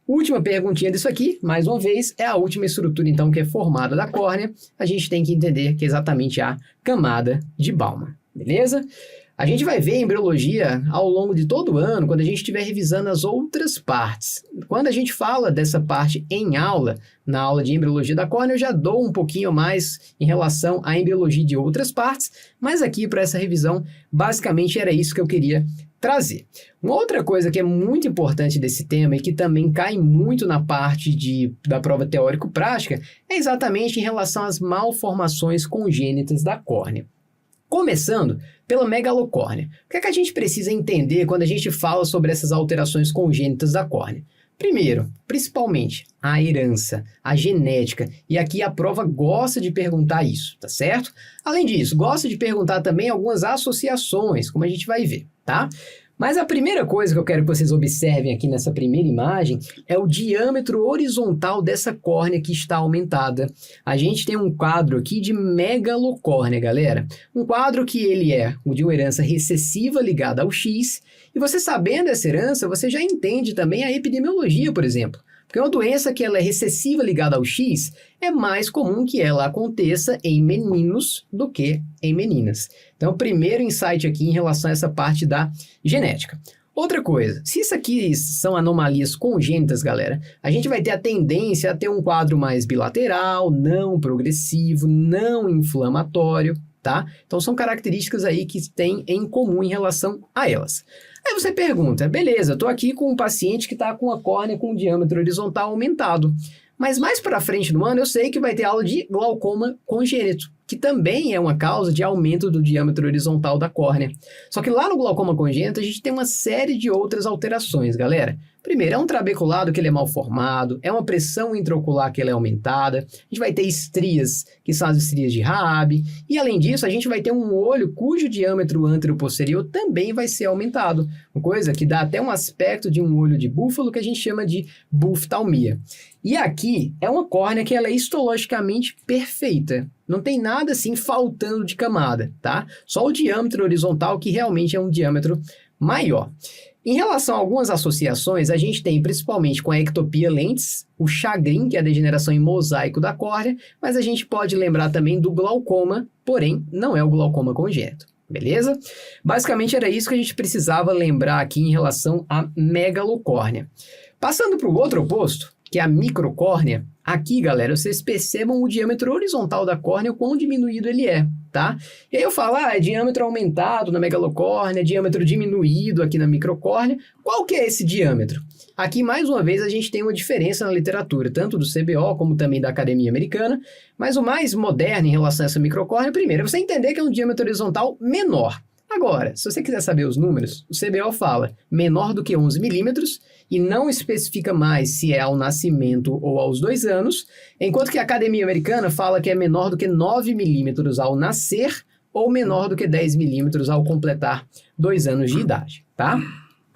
Última perguntinha disso aqui, mais uma vez, é a última estrutura, então, que é formada da córnea. A gente tem que entender que é exatamente a camada de Baumann. Beleza? A gente vai ver embriologia ao longo de todo o ano, quando a gente estiver revisando as outras partes. Quando a gente fala dessa parte em aula, na aula de embriologia da córnea, eu já dou um pouquinho mais em relação à embriologia de outras partes, mas aqui para essa revisão, basicamente era isso que eu queria trazer. Uma outra coisa que é muito importante desse tema e que também cai muito na parte da prova teórico-prática é exatamente em relação às malformações congênitas da córnea. Começando pela megalocórnea. O que é que a gente precisa entender quando a gente fala sobre essas alterações congênitas da córnea? Primeiro, principalmente, a herança, a genética, e aqui a prova gosta de perguntar isso, tá certo? Além disso, gosta de perguntar também algumas associações, como a gente vai ver, tá? Mas a primeira coisa que eu quero que vocês observem aqui nessa primeira imagem é o diâmetro horizontal dessa córnea que está aumentada. A gente tem um quadro aqui de megalocórnea, galera. Um quadro que ele é o de uma herança recessiva ligada ao X. E você sabendo essa herança, você já entende também a epidemiologia, por exemplo. Porque uma doença que ela é recessiva ligada ao X, é mais comum que ela aconteça em meninos do que em meninas. Então, o primeiro insight aqui em relação a essa parte da genética. Outra coisa, se isso aqui são anomalias congênitas, galera, a gente vai ter a tendência a ter um quadro mais bilateral, não progressivo, não inflamatório, tá? Então, são características aí que têm em comum em relação a elas. Aí você pergunta, beleza, eu tô aqui com um paciente que está com a córnea com o diâmetro horizontal aumentado, mas mais para frente no ano eu sei que vai ter aula de glaucoma congênito, que também é uma causa de aumento do diâmetro horizontal da córnea. Só que lá no glaucoma congênito a gente tem uma série de outras alterações, galera. Primeiro, é um trabeculado que ele é mal formado, é uma pressão intraocular que ela é aumentada, a gente vai ter estrias, que são as estrias de Raab, e além disso, a gente vai ter um olho cujo diâmetro antero-posterior também vai ser aumentado, uma coisa que dá até um aspecto de um olho de búfalo que a gente chama de buftalmia. E aqui é uma córnea que ela é histologicamente perfeita, não tem nada assim faltando de camada, tá? Só o diâmetro horizontal que realmente é um diâmetro maior. Em relação a algumas associações, a gente tem principalmente com a ectopia lentis, o chagrin, que é a degeneração em mosaico da córnea, mas a gente pode lembrar também do glaucoma, porém não é o glaucoma congênito, beleza? Basicamente era isso que a gente precisava lembrar aqui em relação à megalocórnea. Passando para o outro oposto, que é a microcórnea, aqui, galera, vocês percebam o diâmetro horizontal da córnea, o quão diminuído ele é, tá? E aí eu falo, é diâmetro aumentado na megalocórnea, diâmetro diminuído aqui na microcórnea. Qual que é esse diâmetro? Aqui, mais uma vez, a gente tem uma diferença na literatura, tanto do CBO como também da Academia Americana, mas o mais moderno em relação a essa microcórnea, primeiro, é você entender que é um diâmetro horizontal menor. Agora, se você quiser saber os números, o CBO fala menor do que 11 milímetros e não especifica mais se é ao nascimento ou aos 2 anos, enquanto que a Academia Americana fala que é menor do que 9 milímetros ao nascer ou menor do que 10 milímetros ao completar 2 anos de idade, tá?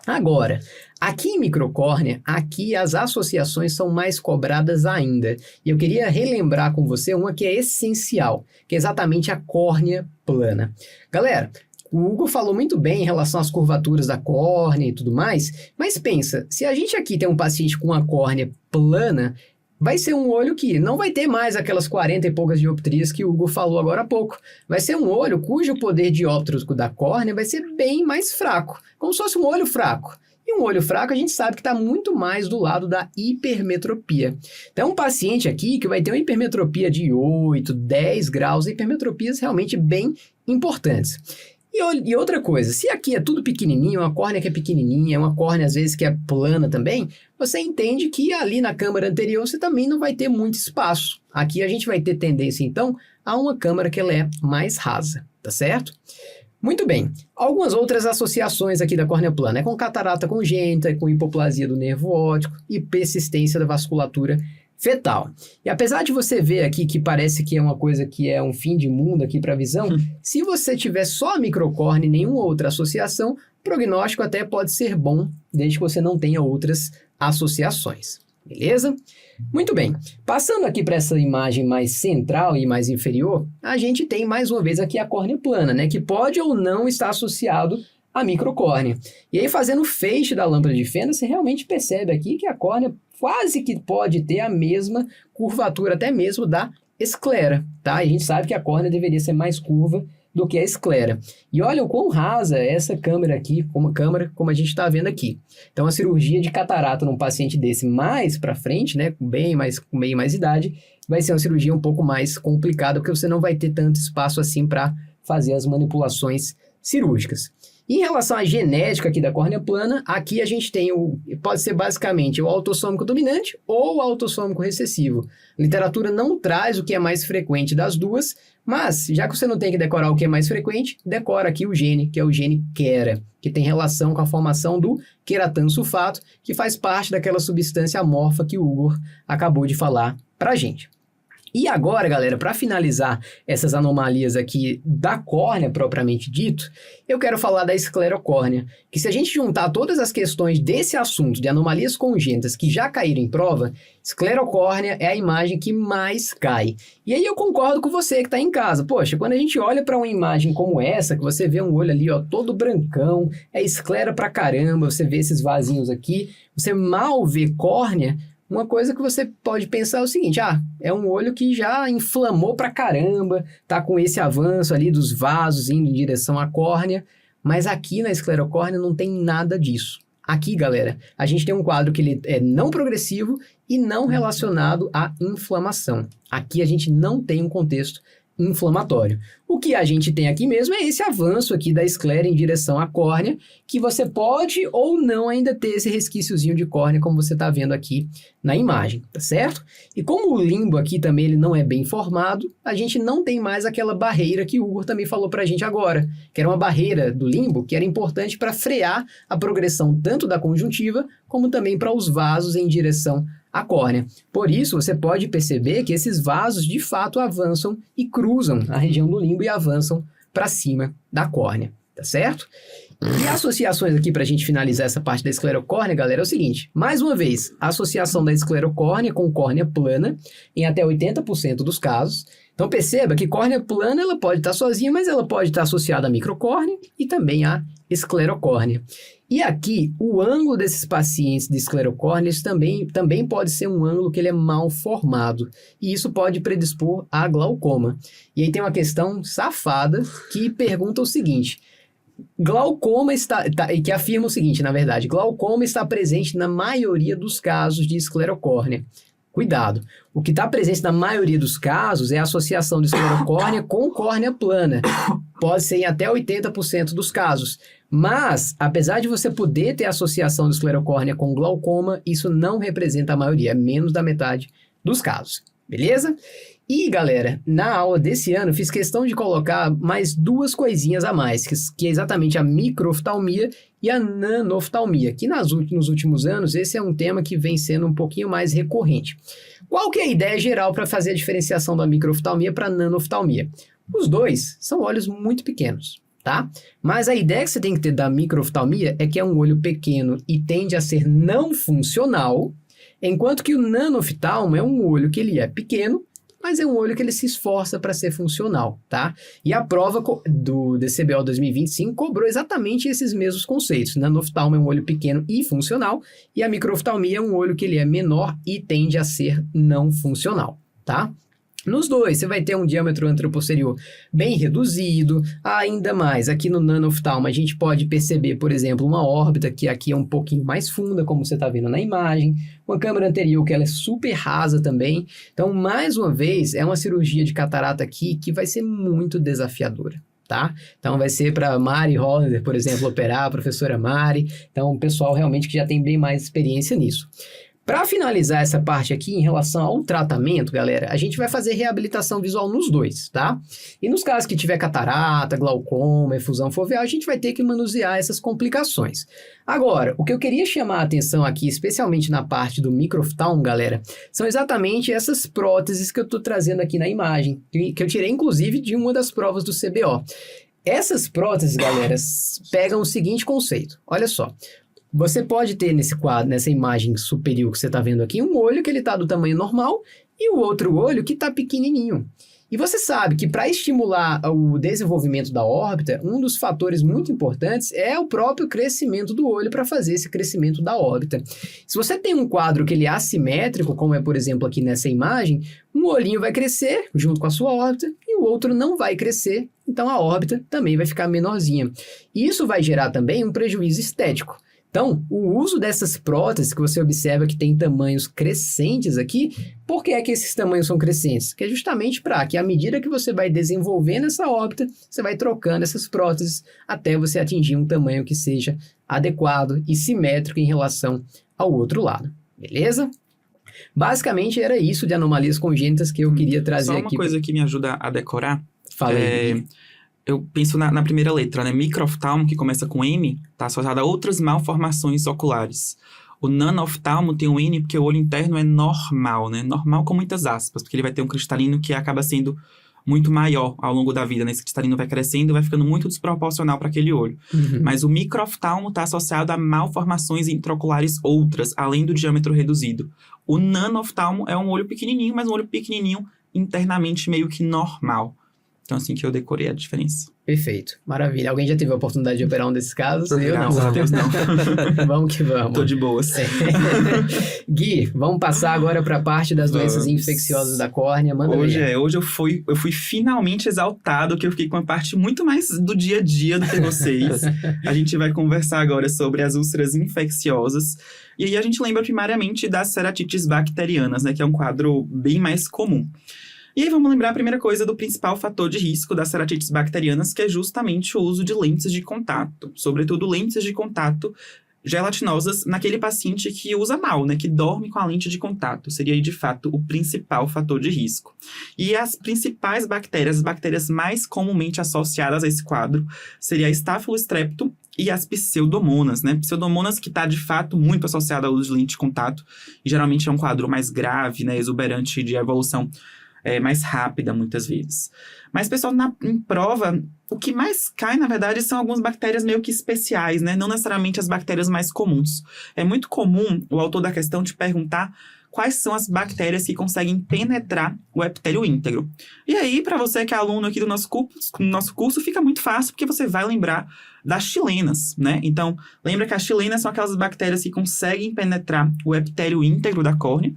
Agora, aqui em microcórnea, aqui as associações são mais cobradas ainda. E eu queria relembrar com você uma que é essencial, que é exatamente a córnea plana. Galera, o Hugo falou muito bem em relação às curvaturas da córnea e tudo mais, mas pensa, se a gente aqui tem um paciente com uma córnea plana, vai ser um olho que não vai ter mais aquelas 40 e poucas dioptrias que o Hugo falou agora há pouco. Vai ser um olho cujo poder dióptrico da córnea vai ser bem mais fraco, como se fosse um olho fraco. E um olho fraco a gente sabe que está muito mais do lado da hipermetropia. Então, um paciente aqui que vai ter uma hipermetropia de 8, 10 graus, hipermetropias realmente bem importantes. E outra coisa, se aqui é tudo pequenininho, uma córnea que é pequenininha, uma córnea às vezes que é plana também, você entende que ali na câmara anterior você também não vai ter muito espaço. Aqui a gente vai ter tendência então a uma câmara que ela é mais rasa, tá certo? Muito bem, algumas outras associações aqui da córnea plana é com catarata congênita, com hipoplasia do nervo óptico e persistência da vasculatura fetal. E apesar de você ver aqui que parece que é uma coisa que é um fim de mundo aqui para a visão, se você tiver só a microcórnea e nenhuma outra associação, o prognóstico até pode ser bom, desde que você não tenha outras associações. Beleza? Muito bem. Passando aqui para essa imagem mais central e mais inferior, a gente tem mais uma vez aqui a córnea plana, né? Que pode ou não estar associado à microcórnea. E aí, fazendo o feixe da lâmpada de fenda, você realmente percebe aqui que a córnea quase que pode ter a mesma curvatura, até mesmo da esclera, tá? E a gente sabe que a córnea deveria ser mais curva do que a esclera. E olha o quão rasa é essa câmera aqui, como a gente está vendo aqui. Então, a cirurgia de catarata num paciente desse mais para frente, né, com bem mais idade, vai ser uma cirurgia um pouco mais complicada, porque você não vai ter tanto espaço assim para fazer as manipulações cirúrgicas. Em relação à genética aqui da córnea plana, aqui a gente tem pode ser basicamente o autossômico dominante ou o autossômico recessivo. A literatura não traz o que é mais frequente das duas, mas já que você não tem que decorar o que é mais frequente, decora aqui o gene, que é o gene QERA, que tem relação com a formação do queratansulfato, que faz parte daquela substância amorfa que o Hugo acabou de falar pra gente. E agora, galera, para finalizar essas anomalias aqui da córnea propriamente dito, eu quero falar da esclerocórnea, que se a gente juntar todas as questões desse assunto de anomalias congênitas que já caíram em prova, esclerocórnea é a imagem que mais cai. E aí eu concordo com você que está em casa. Poxa, quando a gente olha para uma imagem como essa, que você vê um olho ali, ó, todo brancão, é esclera pra caramba, você vê esses vasinhos aqui, você mal vê córnea. Uma coisa que você pode pensar é o seguinte, é um olho que já inflamou pra caramba, tá com esse avanço ali dos vasos indo em direção à córnea, mas aqui na esclerocórnea não tem nada disso. Aqui, galera, a gente tem um quadro que ele é não progressivo e não relacionado à inflamação. Aqui a gente não tem um contexto inflamatório. O que a gente tem aqui mesmo é esse avanço aqui da esclera em direção à córnea, que você pode ou não ainda ter esse resquíciozinho de córnea, como você está vendo aqui na imagem, tá certo? E como o limbo aqui também ele não é bem formado, a gente não tem mais aquela barreira que o Hugo também falou para a gente agora, que era uma barreira do limbo que era importante para frear a progressão tanto da conjuntiva, como também para os vasos em direção à córnea. Por isso, você pode perceber que esses vasos de fato avançam e cruzam a região do limbo e avançam para cima da córnea, tá certo? E associações aqui para a gente finalizar essa parte da esclerocórnea, galera, é o seguinte. Mais uma vez, a associação da esclerocórnea com córnea plana em até 80% dos casos. Então perceba que córnea plana ela pode estar sozinha, mas ela pode estar associada à microcórnea e também à esclerocórnea. E aqui, o ângulo desses pacientes de esclerocórnea também pode ser um ângulo que ele é mal formado. E isso pode predispor a glaucoma. E aí tem uma questão safada que pergunta o seguinte. Glaucoma que afirma o seguinte, na verdade. Glaucoma está presente na maioria dos casos de esclerocórnea. Cuidado. O que está presente na maioria dos casos é a associação de esclerocórnea com córnea plana. Pode ser em até 80% dos casos. Mas, apesar de você poder ter associação de esclerocórnea com glaucoma, isso não representa a maioria, é menos da metade dos casos. Beleza? E, galera, na aula desse ano, fiz questão de colocar mais 2 coisinhas a mais, que é exatamente a microoftalmia e a nanoftalmia, que nos últimos anos, esse é um tema que vem sendo um pouquinho mais recorrente. Qual que é a ideia geral para fazer a diferenciação da microoftalmia para a nanoftalmia? Os dois são olhos muito pequenos, tá? Mas a ideia que você tem que ter da microoftalmia é que é um olho pequeno e tende a ser não funcional, enquanto que o nanoftalmo é um olho que ele é pequeno, mas é um olho que ele se esforça para ser funcional, tá? E a prova do DCBO 2025 cobrou exatamente esses mesmos conceitos. Nanoftalmo é um olho pequeno e funcional, e a microoftalmia é um olho que ele é menor e tende a ser não funcional, tá? Nos dois, você vai ter um diâmetro anteroposterior bem reduzido, ainda mais, aqui no nanoftalmo a gente pode perceber, por exemplo, uma órbita que aqui é um pouquinho mais funda, como você está vendo na imagem, uma câmara anterior que ela é super rasa também, então, mais uma vez, é uma cirurgia de catarata aqui que vai ser muito desafiadora. Tá? Então vai ser para Mari Hollander, por exemplo, operar, a professora Mari, então o pessoal realmente que já tem bem mais experiência nisso. Para finalizar essa parte aqui em relação ao tratamento, galera, a gente vai fazer reabilitação visual nos dois, tá? E nos casos que tiver catarata, glaucoma, efusão foveal, a gente vai ter que manusear essas complicações. Agora, o que eu queria chamar a atenção aqui, especialmente na parte do microoftalmo, galera, são exatamente essas próteses que eu estou trazendo aqui na imagem, que eu tirei inclusive de uma das provas do CBO. Essas próteses, galera, pegam o seguinte conceito, olha só. Você pode ter nesse quadro, nessa imagem superior que você está vendo aqui, um olho que ele está do tamanho normal e o outro olho que está pequenininho. E você sabe que para estimular o desenvolvimento da órbita, um dos fatores muito importantes é o próprio crescimento do olho para fazer esse crescimento da órbita. Se você tem um quadro que ele é assimétrico, como é, por exemplo, aqui nessa imagem, um olhinho vai crescer junto com a sua órbita e o outro não vai crescer, então a órbita também vai ficar menorzinha. E isso vai gerar também um prejuízo estético. Então, o uso dessas próteses que você observa que tem tamanhos crescentes aqui, por que é que esses tamanhos são crescentes? Que é justamente para que à medida que você vai desenvolvendo essa órbita, você vai trocando essas próteses até você atingir um tamanho que seja adequado e simétrico em relação ao outro lado, beleza? Basicamente era isso de anomalias congênitas que eu queria trazer aqui. Só uma coisa que me ajuda a decorar. Fala aí. Eu penso na primeira letra, né? Microoftalmo, que começa com M, está associado a outras malformações oculares. O nanoftalmo tem um N porque o olho interno é normal, né? Normal com muitas aspas, porque ele vai ter um cristalino que acaba sendo muito maior ao longo da vida, né? Esse cristalino vai crescendo e vai ficando muito desproporcional para aquele olho. Mas o microoftalmo está associado a malformações intraoculares outras, além do diâmetro reduzido. O nanoftalmo é um olho pequenininho, mas um olho pequenininho internamente meio que normal. Então, assim que eu decorei a diferença. Perfeito. Maravilha. Alguém já teve a oportunidade de operar um desses casos? Eu não. Graças a Deus, não. Vamos que vamos. Tô de boas. Gui, vamos passar agora para a parte das doenças infecciosas da córnea. Manda ver. Hoje eu fui finalmente exaltado, que eu fiquei com uma parte muito mais do dia a dia do que vocês. A gente vai conversar agora sobre as úlceras infecciosas. E aí a gente lembra primariamente das ceratites bacterianas, né? Que é um quadro bem mais comum. E aí vamos lembrar a primeira coisa do principal fator de risco das ceratites bacterianas, que é justamente o uso de lentes de contato. Sobretudo lentes de contato gelatinosas naquele paciente que usa mal, né? Que dorme com a lente de contato. Seria aí, de fato, o principal fator de risco. E as principais bactérias, as bactérias mais comumente associadas a esse quadro, seria a Staphylococcus strepto e as pseudomonas, né? Pseudomonas que está, de fato, muito associada ao uso de lente de contato. E geralmente é um quadro mais grave, né? Exuberante de evolução mais rápida, muitas vezes. Mas, pessoal, em prova, o que mais cai, na verdade, são algumas bactérias meio que especiais, né? Não necessariamente as bactérias mais comuns. É muito comum o autor da questão te perguntar quais são as bactérias que conseguem penetrar o epitélio íntegro. E aí, para você que é aluno aqui do nosso curso, fica muito fácil, porque você vai lembrar das chilenas, né? Então, lembra que as chilenas são aquelas bactérias que conseguem penetrar o epitélio íntegro da córnea.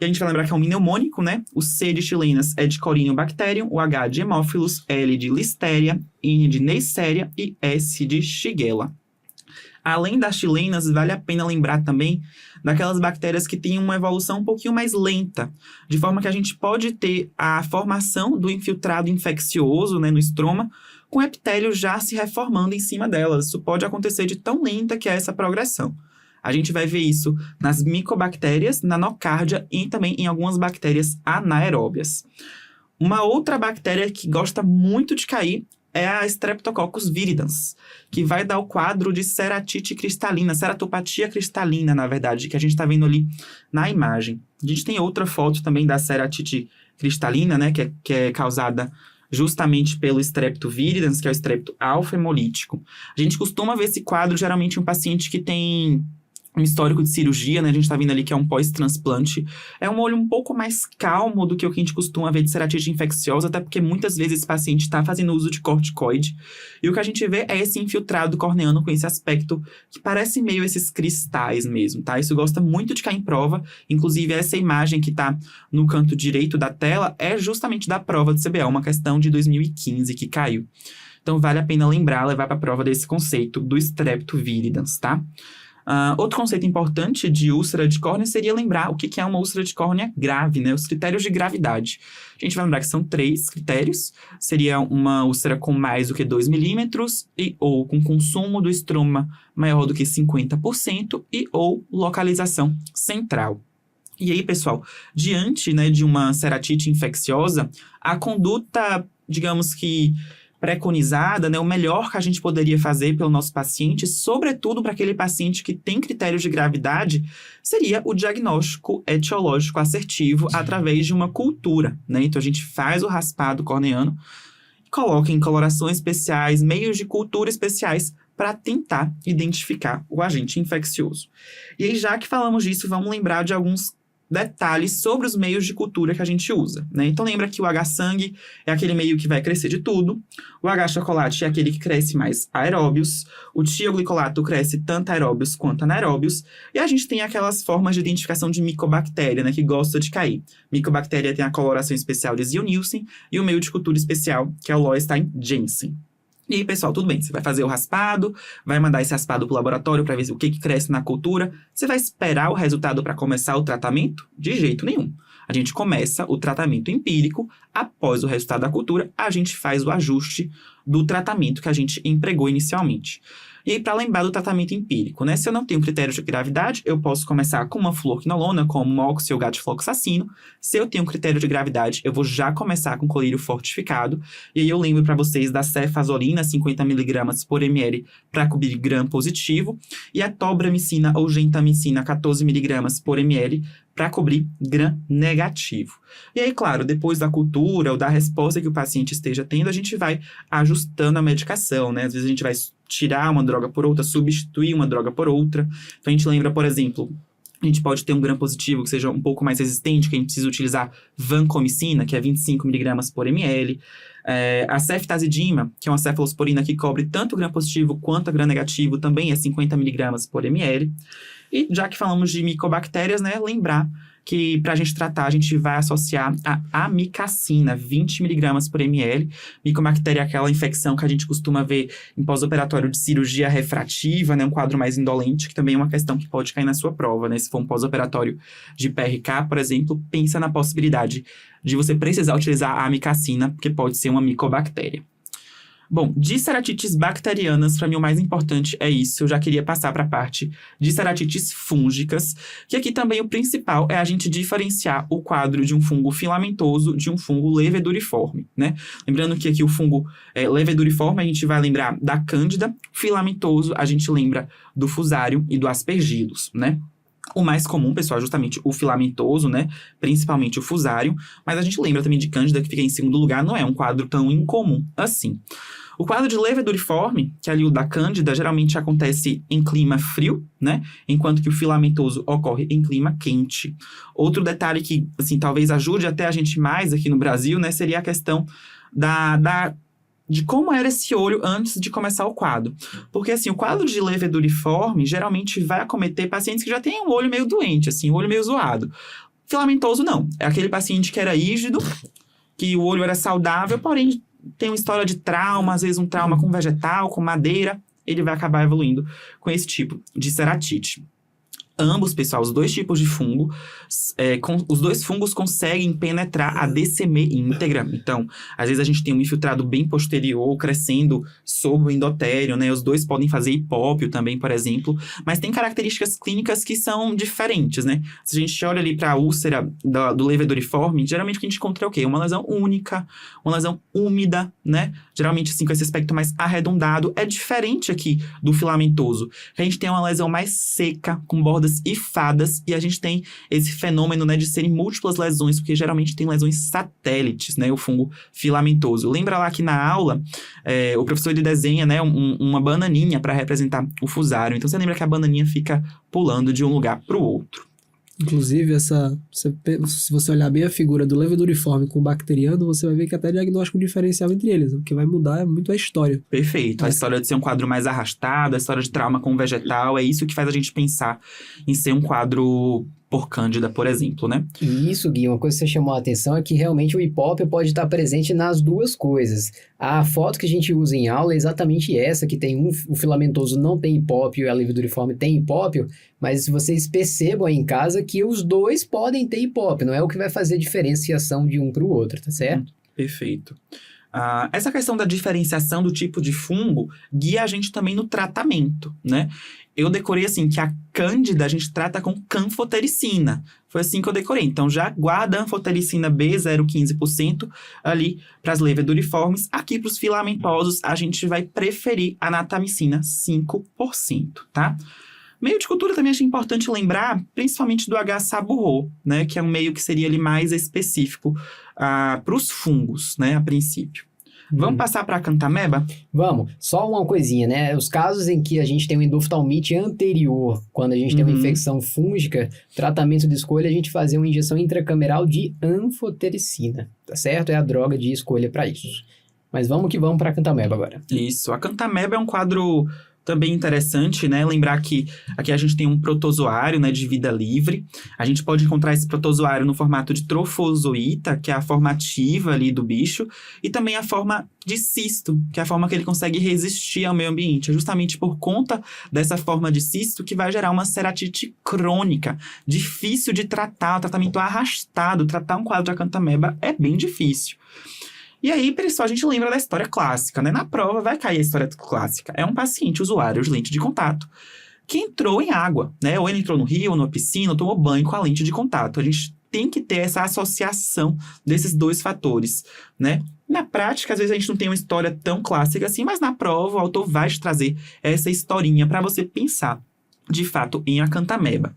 E a gente vai lembrar que é um mnemônico, né? O C de chilenas é de Corynebacterium, o H de Haemophilus, L de Listeria, N de Neisseria e S de Shigella. Além das chilenas, vale a pena lembrar também daquelas bactérias que têm uma evolução um pouquinho mais lenta, de forma que a gente pode ter a formação do infiltrado infeccioso, né, no estroma, com o epitélio já se reformando em cima delas. Isso pode acontecer de tão lenta que é essa progressão. A gente vai ver isso nas micobactérias, na nocárdia e também em algumas bactérias anaeróbias. Uma outra bactéria que gosta muito de cair é a Streptococcus viridans, que vai dar o quadro de ceratite cristalina, ceratopatia cristalina, na verdade, que a gente está vendo ali na imagem. A gente tem outra foto também da ceratite cristalina, né, que é causada justamente pelo Strepto viridans, que é o Strepto alfa-hemolítico. A gente costuma ver esse quadro geralmente em um paciente que tem um histórico de cirurgia, né? A gente está vendo ali que é um pós-transplante. É um olho um pouco mais calmo do que o que a gente costuma ver de ceratite infecciosa, até porque muitas vezes esse paciente está fazendo uso de corticoide. E o que a gente vê é esse infiltrado corneano com esse aspecto que parece meio esses cristais mesmo, tá? Isso gosta muito de cair em prova. Inclusive, essa imagem que está no canto direito da tela é justamente da prova do CBO, uma questão de 2015 que caiu. Então, vale a pena lembrar, levar para a prova desse conceito do Strepto viridans, tá? Outro conceito importante de úlcera de córnea seria lembrar o que é uma úlcera de córnea grave, né? Os critérios de gravidade. A gente vai lembrar que são 3 critérios. Seria uma úlcera com mais do que 2 milímetros ou com consumo do estroma maior do que 50% e ou localização central. E aí, pessoal, diante, né, de uma ceratite infecciosa, a conduta, digamos que preconizada, né, o melhor que a gente poderia fazer pelo nosso paciente, sobretudo para aquele paciente que tem critérios de gravidade, seria o diagnóstico etiológico assertivo através de uma cultura, né? Então, a gente faz o raspado corneano, coloca em colorações especiais, meios de cultura especiais, para tentar identificar o agente infeccioso. E aí, já que falamos disso, vamos lembrar de alguns detalhes sobre os meios de cultura que a gente usa, né? Então lembra que o H-sangue é aquele meio que vai crescer de tudo, o H-chocolate é aquele que cresce mais aeróbios, o tioglicolato cresce tanto aeróbios quanto anaeróbios, e a gente tem aquelas formas de identificação de micobactéria, né, que gosta de cair. Micobactéria tem a coloração especial de Zio-Nielsen e o meio de cultura especial, que é o Lowenstein-Jensen. E aí, pessoal, tudo bem, você vai fazer o raspado, vai mandar esse raspado para o laboratório para ver o que cresce na cultura. Você vai esperar o resultado para começar o tratamento? De jeito nenhum. A gente começa o tratamento empírico, após o resultado da cultura, a gente faz o ajuste do tratamento que a gente empregou inicialmente. E aí, para lembrar do tratamento empírico, né? Se eu não tenho critério de gravidade, eu posso começar com uma fluoroquinolona, como uma oxi ou gatifloxacino. Se eu tenho critério de gravidade, eu vou já começar com colírio fortificado. E aí eu lembro para vocês da cefazolina, 50mg por ml para cobrir gram positivo. E a tobramicina ou gentamicina, 14mg por ml para cobrir gram negativo. E aí, claro, depois da cultura ou da resposta que o paciente esteja tendo, a gente vai ajustando a medicação, né? Às vezes a gente vai tirar uma droga por outra, substituir uma droga por outra. Então, a gente lembra, por exemplo, a gente pode ter um gram positivo que seja um pouco mais resistente, que a gente precisa utilizar vancomicina, que é 25mg por ml. A ceftazidima, que é uma cefalosporina que cobre tanto o gram positivo quanto o gram negativo, também é 50mg por ml. E já que falamos de micobactérias, né, lembrar que para a gente tratar, a gente vai associar a amikacina, 20mg por ml. Micobactéria é aquela infecção que a gente costuma ver em pós-operatório de cirurgia refrativa, né, um quadro mais indolente, que também é uma questão que pode cair na sua prova, né? Se for um pós-operatório de PRK, por exemplo, pensa na possibilidade de você precisar utilizar a amikacina, porque pode ser uma micobactéria. Bom, de ceratites bacterianas, para mim o mais importante é isso. Eu já queria passar para a parte de ceratites fúngicas, que aqui também o principal é a gente diferenciar o quadro de um fungo filamentoso de um fungo leveduriforme, né? Lembrando que aqui o fungo leveduriforme a gente vai lembrar da cândida, filamentoso a gente lembra do fusário e do aspergillus, né? O mais comum, pessoal, é justamente o filamentoso, né? Principalmente o fusário. Mas a gente lembra também de cândida, que fica em segundo lugar, não é um quadro tão incomum assim. O quadro de leveduriforme, que é ali o da cândida, geralmente acontece em clima frio, né? Enquanto que o filamentoso ocorre em clima quente. Outro detalhe que, assim, talvez ajude até a gente mais aqui no Brasil, né? Seria a questão de como era esse olho antes de começar o quadro. Porque, assim, o quadro de leveduriforme geralmente vai acometer pacientes que já têm um olho meio doente, assim, um olho meio zoado. Filamentoso, não. É aquele paciente que era rígido, que o olho era saudável, porém tem uma história de trauma, às vezes um trauma com vegetal, com madeira, ele vai acabar evoluindo com esse tipo de ceratite. Ambos, pessoal, os dois tipos de fungo, os dois fungos conseguem penetrar a DCM íntegra. Então, às vezes a gente tem um infiltrado bem posterior crescendo sobre o endotélio, né? Os dois podem fazer hipópio também, por exemplo. Mas tem características clínicas que são diferentes, né? Se a gente olha ali para a úlcera do levedoriforme, geralmente o que a gente encontra é o quê? Uma lesão única, uma lesão úmida, né? Geralmente, assim, com esse aspecto mais arredondado. É diferente aqui do filamentoso. A gente tem uma lesão mais seca, com bordas hifadas, e a gente tem esse fenômeno, né, de serem múltiplas lesões, porque geralmente tem lesões satélites, né, o fungo filamentoso. Lembra lá que na aula, o professor ele desenha, né, uma bananinha para representar o fusário. Então você lembra que a bananinha fica pulando de um lugar para o outro. Inclusive, se você olhar bem a figura do levedoriforme com o bacteriano, você vai ver que até diagnóstico diferencial entre eles. O que vai mudar é muito a história. Perfeito. A história de ser um quadro mais arrastado, a história de trauma com vegetal, é isso que faz a gente pensar em ser um quadro por cândida, por exemplo, né? E isso, Gui, uma coisa que você chamou a atenção é que realmente o hipópio pode estar presente nas duas coisas. A foto que a gente usa em aula é exatamente essa, que tem o filamentoso não tem hipópio e a levedoriforme tem hipópio, mas vocês percebam aí em casa que os dois podem ter hipópio, não é o que vai fazer diferenciação de um para o outro, tá certo? Perfeito. Essa questão da diferenciação do tipo de fungo guia a gente também no tratamento, né? Eu decorei assim, que a cândida a gente trata com canfotericina. Foi assim que eu decorei. Então, já guarda a anfotericina B, 0,15% ali para as levedoriformes. Aqui para os filamentosos, a gente vai preferir a natamicina 5%, tá? Meio de cultura também acho importante lembrar, principalmente do H. saburro, né? Que é um meio que seria ali mais específico para os fungos, né? A princípio. Vamos passar para a cantameba? Vamos. Só uma coisinha, né? Os casos em que a gente tem um endoftalmite anterior, quando a gente tem uma infecção fúngica, tratamento de escolha, a gente fazer uma injeção intracameral de anfotericina, tá certo? É a droga de escolha para isso. Mas vamos que vamos para a cantameba agora. Isso. A cantameba é um quadro também interessante, né? Lembrar que aqui a gente tem um protozoário, né, de vida livre. A gente pode encontrar esse protozoário no formato de trofozoíta, que é a forma ativa ali do bicho, e também a forma de cisto, que é a forma que ele consegue resistir ao meio ambiente. É justamente por conta dessa forma de cisto que vai gerar uma ceratite crônica, difícil de tratar, um tratamento arrastado. Tratar um quadro de acantameba é bem difícil. E aí, pessoal, a gente lembra da história clássica, né? Na prova vai cair a história clássica. É um paciente usuário de lente de contato que entrou em água, né? Ou ele entrou no rio, ou numa piscina, ou tomou banho com a lente de contato. A gente tem que ter essa associação desses dois fatores, né? Na prática, às vezes a gente não tem uma história tão clássica assim, mas na prova o autor vai te trazer essa historinha para você pensar de fato em acantameba.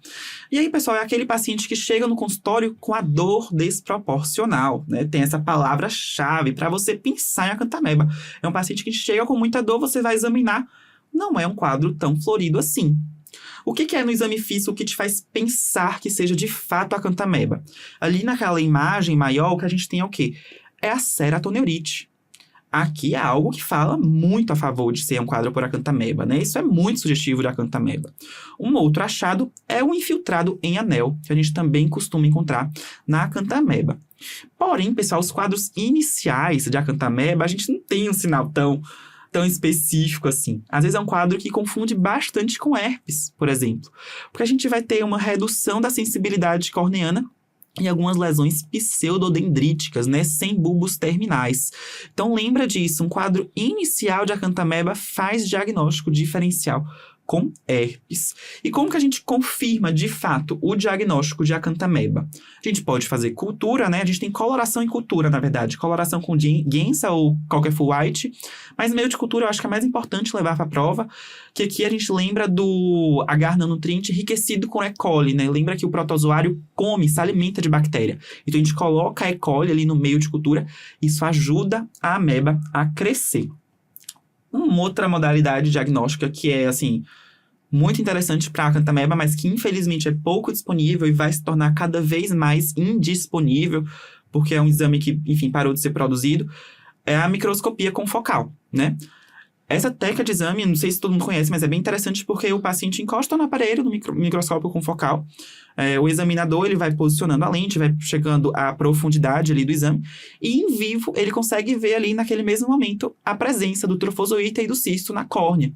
E aí, pessoal, é aquele paciente que chega no consultório com a dor desproporcional, né? Tem essa palavra-chave para você pensar em acantameba. É um paciente que chega com muita dor, você vai examinar, não é um quadro tão florido assim. O que é no exame físico que te faz pensar que seja de fato acantameba? Ali naquela imagem maior, o que a gente tem é o quê? É a ceratoneurite. Aqui é algo que fala muito a favor de ser um quadro por acantameba, né? Isso é muito sugestivo de acantameba. Um outro achado é o infiltrado em anel, que a gente também costuma encontrar na acantameba. Porém, pessoal, os quadros iniciais de acantameba, a gente não tem um sinal tão específico assim. Às vezes é um quadro que confunde bastante com herpes, por exemplo. Porque a gente vai ter uma redução da sensibilidade corneana e algumas lesões pseudodendríticas, né, sem bulbos terminais. Então, lembra disso, um quadro inicial de acantameba faz diagnóstico diferencial com herpes. E como que a gente confirma, de fato, o diagnóstico de acantameba? A gente pode fazer cultura, né? A gente tem coloração em cultura, na verdade. Coloração com Giensa ou qualquer full white. Mas meio de cultura eu acho que é mais importante levar para a prova, que aqui a gente lembra do agar nanonutriente enriquecido com E. coli, né? Lembra que o protozoário se alimenta de bactéria. Então a gente coloca a E. coli ali no meio de cultura. Isso ajuda a ameba a crescer. Uma outra modalidade diagnóstica que é, assim, muito interessante para a acantameba, mas que infelizmente é pouco disponível e vai se tornar cada vez mais indisponível, porque é um exame que, enfim, parou de ser produzido, é a microscopia confocal, né? Essa técnica de exame, não sei se todo mundo conhece, mas é bem interessante porque o paciente encosta no aparelho do microscópio confocal, o examinador ele vai posicionando a lente, vai chegando à profundidade ali do exame, e em vivo ele consegue ver ali naquele mesmo momento a presença do trofozoíta e do cisto na córnea.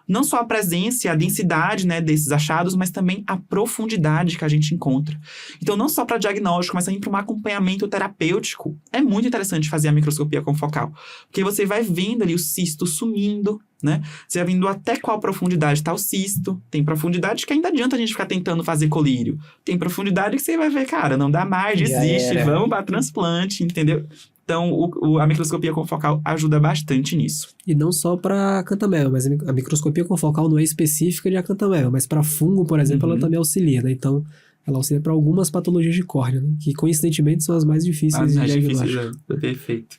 não só a presença e a densidade, né, desses achados, mas também a profundidade que a gente encontra. Então, não só para diagnóstico, mas também para um acompanhamento terapêutico, é muito interessante fazer a microscopia confocal, porque você vai vendo ali o cisto sumindo, né? Você vai vendo até qual profundidade está o cisto. Tem profundidade que ainda adianta a gente ficar tentando fazer colírio. Tem profundidade que você vai ver, cara, não dá mais, desiste, vamos para transplante, entendeu? Então, a microscopia confocal ajuda bastante nisso. E não só para acantameba, mas a microscopia confocal não é específica de acantameba, mas para fungo, por exemplo, ela também auxilia, né? Então, ela auxilia para algumas patologias de córnea, né? Que coincidentemente são as mais difíceis de diagnóstico. Perfeito.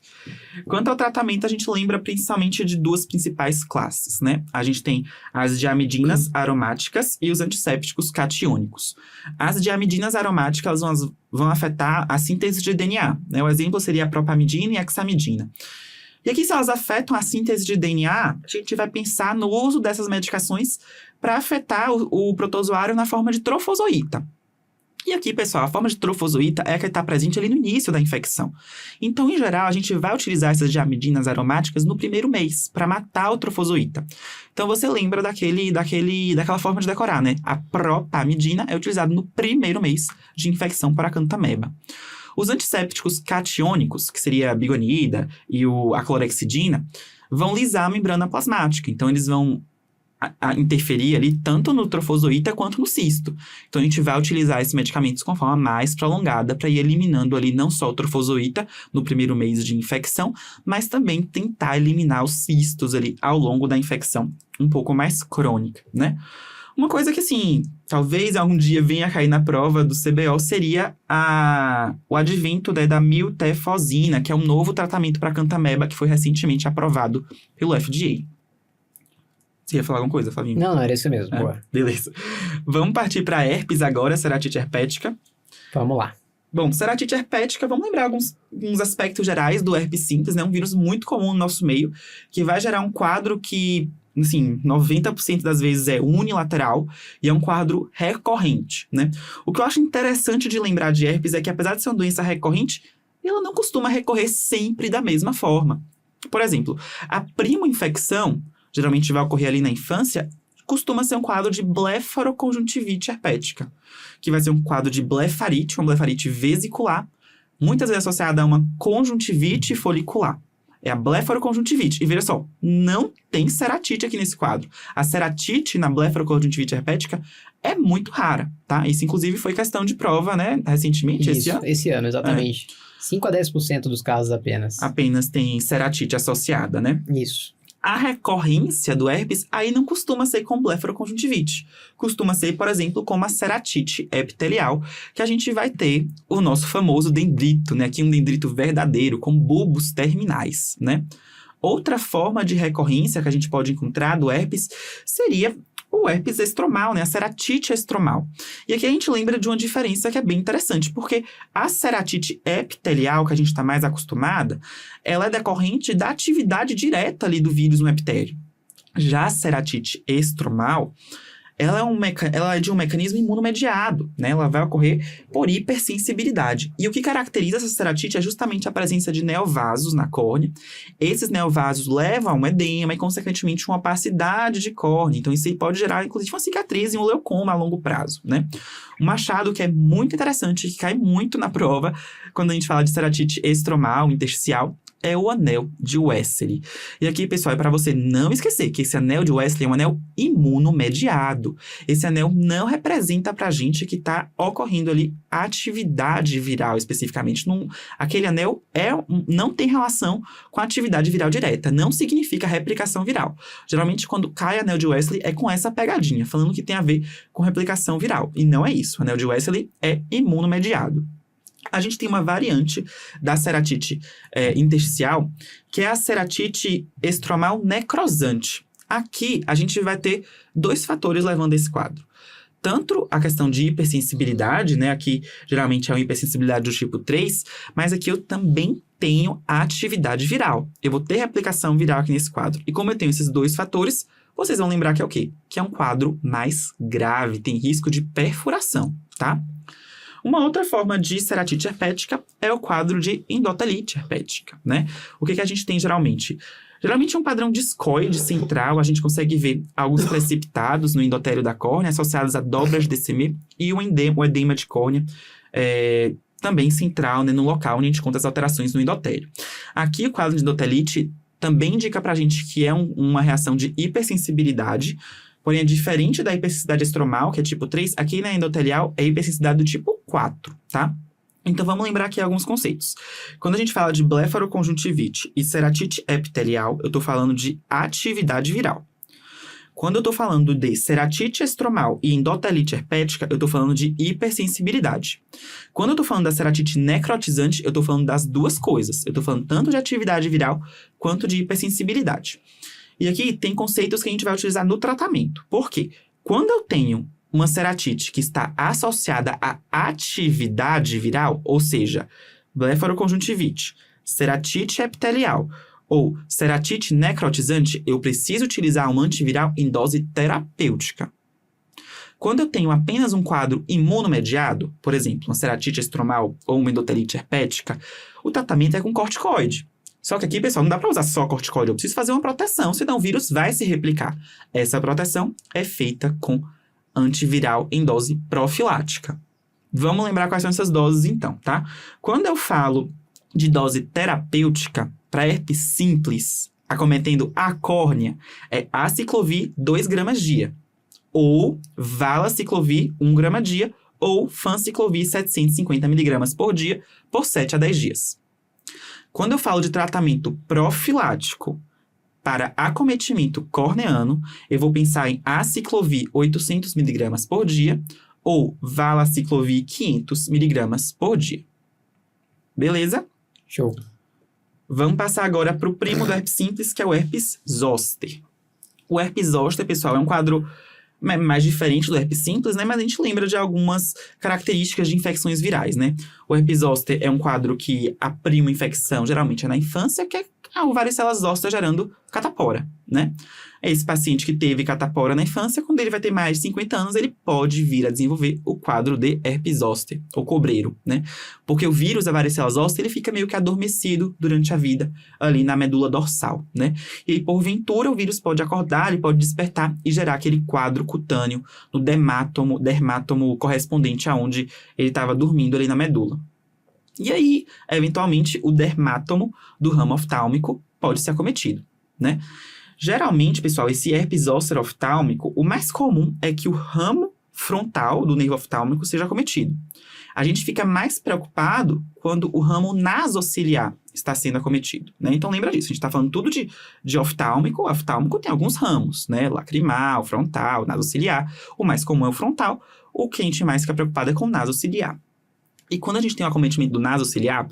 Quanto ao tratamento, a gente lembra principalmente de duas principais classes, né? A gente tem as diamidinas aromáticas e os antissépticos catiônicos. As diamidinas aromáticas vão afetar a síntese de DNA, né? O exemplo seria a propamidina e a hexamidina. E aqui, se elas afetam a síntese de DNA, a gente vai pensar no uso dessas medicações para afetar o protozoário na forma de trofozoíta. E aqui, pessoal, a forma de trofozoíta é a que está presente ali no início da infecção. Então, em geral, a gente vai utilizar essas diamidinas aromáticas no primeiro mês, para matar o trofozoíta. Então, você lembra daquela forma de decorar, né? A propamidina é utilizada no primeiro mês de infecção por acantameba. Os antissépticos catiônicos, que seria a bigonida e a clorexidina, vão lisar a membrana plasmática. Então, eles vão interferir ali tanto no trofozoíta quanto no cisto. Então, a gente vai utilizar esses medicamentos com forma mais prolongada para ir eliminando ali não só o trofozoíta no primeiro mês de infecção, mas também tentar eliminar os cistos ali ao longo da infecção um pouco mais crônica, né? Uma coisa que, assim, talvez algum dia venha a cair na prova do CBO seria o advento da miltefosina, que é um novo tratamento para acantameba que foi recentemente aprovado pelo FDA. Você ia falar alguma coisa, Flavinho? Não, era isso mesmo. Boa. Beleza. Vamos partir para herpes agora, ceratite herpética. Vamos lá. Bom, ceratite herpética, vamos lembrar alguns aspectos gerais do herpes simples, né? Um vírus muito comum no nosso meio, que vai gerar um quadro que, assim, 90% das vezes é unilateral e é um quadro recorrente, né? O que eu acho interessante de lembrar de herpes é que, apesar de ser uma doença recorrente, ela não costuma recorrer sempre da mesma forma. Por exemplo, a primo-infecção geralmente vai ocorrer ali na infância, costuma ser um quadro de blefaroconjuntivite herpética, que vai ser um quadro de blefarite, uma blefarite vesicular, muitas vezes associada a uma conjuntivite folicular. É a blefaroconjuntivite. E veja só, não tem ceratite aqui nesse quadro. A ceratite na blefaroconjuntivite herpética é muito rara, tá? Isso, inclusive, foi questão de prova, né? Recentemente, esse ano, exatamente. 5 a 10% dos casos apenas. Apenas tem ceratite associada, né? Isso. A recorrência do herpes aí não costuma ser com blefaroconjuntivite. Costuma ser, por exemplo, como a ceratite epitelial, que a gente vai ter o nosso famoso dendrito, né? Aqui um dendrito verdadeiro, com bulbos terminais, né? Outra forma de recorrência que a gente pode encontrar do herpes seria o herpes estromal, né? A ceratite estromal. E aqui a gente lembra de uma diferença que é bem interessante, porque a ceratite epitelial, que a gente está mais acostumada, ela é decorrente da atividade direta ali do vírus no epitélio. Já a ceratite estromal, ela é de um mecanismo imunomediado, né? Ela vai ocorrer por hipersensibilidade. E o que caracteriza essa ceratite é justamente a presença de neovasos na córnea. Esses neovasos levam a um edema e, consequentemente, uma opacidade de córnea. Então, isso aí pode gerar, inclusive, uma cicatriz e um leucoma a longo prazo, né? Um achado que é muito interessante, que cai muito na prova, quando a gente fala de ceratite estromal, intersticial, é o anel de Wesley. E aqui, pessoal, é para você não esquecer que esse anel de Wesley é um anel imunomediado. Esse anel não representa pra gente que está ocorrendo ali atividade viral especificamente. Aquele anel não tem relação com a atividade viral direta, não significa replicação viral. Geralmente, quando cai anel de Wesley, é com essa pegadinha, falando que tem a ver com replicação viral. E não é isso. O anel de Wesley é imunomediado. A gente tem uma variante da ceratite intersticial, que é a ceratite estromal necrosante. Aqui, a gente vai ter dois fatores levando a esse quadro. Tanto a questão de hipersensibilidade, né? Aqui, geralmente, é uma hipersensibilidade do tipo 3, mas aqui eu também tenho a atividade viral. Eu vou ter replicação viral aqui nesse quadro. E como eu tenho esses dois fatores, vocês vão lembrar que é o quê? Que é um quadro mais grave, tem risco de perfuração, tá? Uma outra forma de ceratite herpética é o quadro de endotelite herpética, né? O que a gente tem geralmente? Geralmente é um padrão discoide central, a gente consegue ver alguns precipitados no endotélio da córnea, associados a dobras de Descemet, e o edema de córnea, também central, né, no local onde a gente conta as alterações no endotélio. Aqui o quadro de endotelite também indica pra gente que é uma reação de hipersensibilidade, porém é diferente da hipersensibilidade estromal, que é tipo 3, aqui na endotelial é hipersensibilidade do tipo 4, tá? Então, vamos lembrar aqui alguns conceitos. Quando a gente fala de blefaroconjuntivite e ceratite epitelial, eu estou falando de atividade viral. Quando eu estou falando de ceratite estromal e endotelite herpética, eu estou falando de hipersensibilidade. Quando eu estou falando da ceratite necrotizante, eu estou falando das duas coisas. Eu estou falando tanto de atividade viral quanto de hipersensibilidade. E aqui tem conceitos que a gente vai utilizar no tratamento. Por quê? Quando eu tenho uma ceratite que está associada à atividade viral, ou seja, blefaroconjuntivite, ceratite epitelial ou ceratite necrotizante, eu preciso utilizar um antiviral em dose terapêutica. Quando eu tenho apenas um quadro imunomediado, por exemplo, uma ceratite estromal ou uma endotelite herpética, o tratamento é com corticoide. Só que aqui, pessoal, não dá para usar só corticoide, eu preciso fazer uma proteção, senão o vírus vai se replicar. Essa proteção é feita com antiviral em dose profilática. Vamos lembrar quais são essas doses, então, tá? Quando eu falo de dose terapêutica para herpes simples, acometendo a córnea, é aciclovir 2 gramas dia, ou valaciclovir 1 grama dia, ou fanciclovir 750 miligramas por dia, por 7 a 10 dias. Quando eu falo de tratamento profilático para acometimento corneano, eu vou pensar em aciclovir 800 miligramas por dia ou valaciclovir 500 miligramas por dia. Beleza? Show. Vamos passar agora para o primo do herpes simples, que é o herpes zoster. O herpes zoster, pessoal, é um quadro mais diferente do herpes simples, né? Mas a gente lembra de algumas características de infecções virais, né? O herpes zoster é um quadro que a prima infecção geralmente é na infância, que é a varicela zoster gerando catapora, né? Esse paciente que teve catapora na infância, quando ele vai ter mais de 50 anos, ele pode vir a desenvolver o quadro de herpes zoster, ou cobreiro, né? Porque o vírus da varicela zoster, ele fica meio que adormecido durante a vida, ali na medula dorsal, né? E aí, porventura, o vírus pode acordar, ele pode despertar e gerar aquele quadro cutâneo no dermátomo correspondente aonde ele estava dormindo ali na medula. E aí, eventualmente, o dermátomo do ramo oftálmico pode ser acometido, né? Geralmente, pessoal, esse herpes zoster oftálmico, o mais comum é que o ramo frontal do nervo oftálmico seja acometido. A gente fica mais preocupado quando o ramo nasociliar está sendo acometido, né? Então, lembra disso, a gente está falando tudo de oftálmico. O oftálmico tem alguns ramos, né? Lacrimal, frontal, nasociliar. O mais comum é o frontal. O que a gente mais fica preocupado é com o nasociliar. E quando a gente tem o acometimento do nasociliar,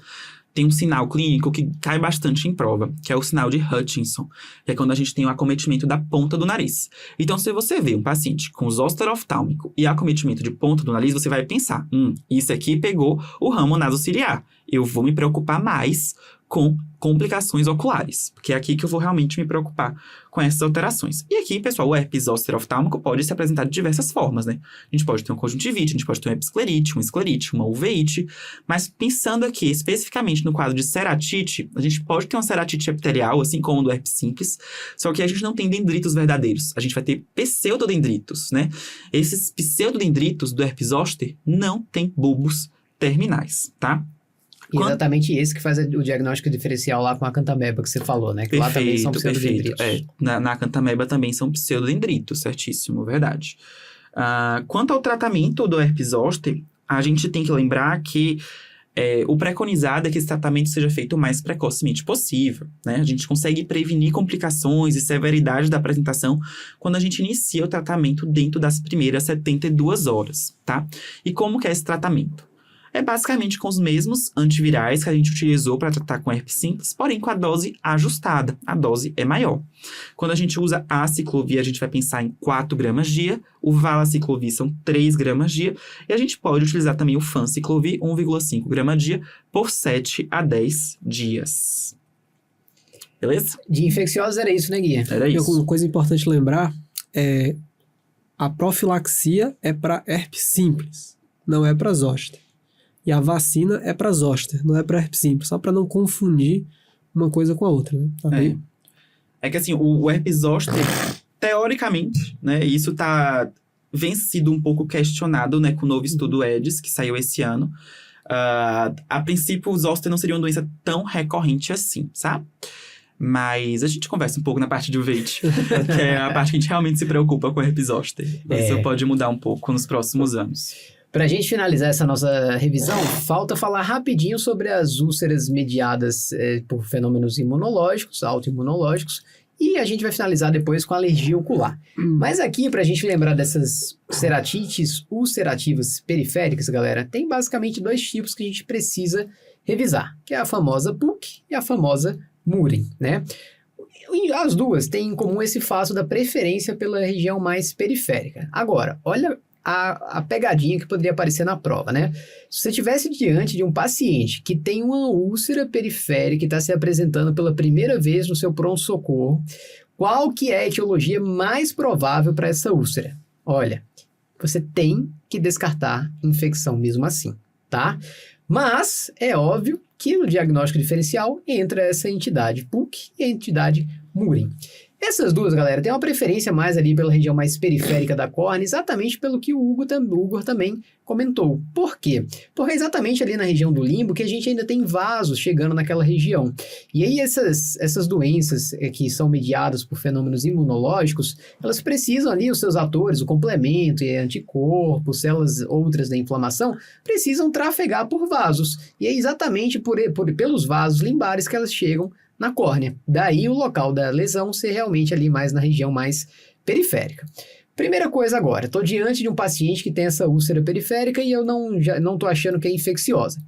tem um sinal clínico que cai bastante em prova, que é o sinal de Hutchinson, que é quando a gente tem o acometimento da ponta do nariz. Então, se você vê um paciente com zoster oftálmico e acometimento de ponta do nariz, você vai pensar, isso aqui pegou o ramo nasociliar. Eu vou me preocupar mais com complicações oculares, porque é aqui que eu vou realmente me preocupar com essas alterações. E aqui, pessoal, o herpes zoster oftálmico pode se apresentar de diversas formas, né? A gente pode ter um conjuntivite, a gente pode ter um episclerite, uma esclerite, uma uveite, mas pensando aqui especificamente no quadro de ceratite, a gente pode ter uma ceratite epitelial, assim como do herpes simples, só que a gente não tem dendritos verdadeiros, a gente vai ter pseudodendritos, né? Esses pseudodendritos do herpes zoster não têm bulbos terminais, tá? Exatamente esse que faz o diagnóstico diferencial lá com a acantameba que você falou, né? Que lá também são pseudodendritos. Na acantameba também são pseudodendritos, certíssimo, verdade. Quanto ao tratamento do herpes zoster, a gente tem que lembrar que o preconizado é que esse tratamento seja feito o mais precocemente possível, né? A gente consegue prevenir complicações e severidade da apresentação quando a gente inicia o tratamento dentro das primeiras 72 horas, tá? E como que é esse tratamento? É basicamente com os mesmos antivirais que a gente utilizou para tratar com herpes simples, porém com a dose ajustada. A dose é maior. Quando a gente usa a aciclovir, a gente vai pensar em 4 gramas dia, o valaciclovir são 3 gramas dia, e a gente pode utilizar também o fanciclovir, 1,5 gramas dia, por 7 a 10 dias. Beleza? De infecciosos era isso, né, Guia? Era isso. Uma coisa importante lembrar é a profilaxia é para herpes simples, não é para zoster. E a vacina é para zoster, não é para herpes simples, só para não confundir uma coisa com a outra, né? Tá bem? É que assim, o herpes zoster, teoricamente, né, isso vem sido um pouco questionado, né, com o novo estudo EDIS, que saiu esse ano. A princípio, o zoster não seria uma doença tão recorrente assim, sabe? Mas a gente conversa um pouco na parte de UVEIT, que é a parte que a gente realmente se preocupa com o herpes zoster. Isso pode mudar um pouco nos próximos anos. Para a gente finalizar essa nossa revisão, falta falar rapidinho sobre as úlceras mediadas por fenômenos imunológicos, autoimunológicos, e a gente vai finalizar depois com alergia ocular. Mas aqui, para a gente lembrar dessas ceratites ulcerativas periféricas, galera, tem basicamente 2 tipos que a gente precisa revisar, que é a famosa PUC e a famosa Murin, né? E as duas têm em comum esse fato da preferência pela região mais periférica. Agora, olha a pegadinha que poderia aparecer na prova, né? Se você estivesse diante de um paciente que tem uma úlcera periférica e está se apresentando pela primeira vez no seu pronto-socorro, qual que é a etiologia mais provável para essa úlcera? Olha, você tem que descartar infecção mesmo assim, tá? Mas é óbvio que no diagnóstico diferencial entra essa entidade PUC e a entidade Murin. Essas duas, galera, têm uma preferência mais ali pela região mais periférica da córnea, exatamente pelo que o Hugo também comentou. Por quê? Porque é exatamente ali na região do limbo que a gente ainda tem vasos chegando naquela região. E aí essas doenças que são mediadas por fenômenos imunológicos, elas precisam ali, os seus atores, o complemento, anticorpos, células outras da inflamação, precisam trafegar por vasos. E é exatamente pelos vasos limbares que elas chegam na córnea. Daí o local da lesão ser realmente ali mais na região mais periférica. Primeira coisa agora, estou diante de um paciente que tem essa úlcera periférica e eu não estou achando que é infecciosa.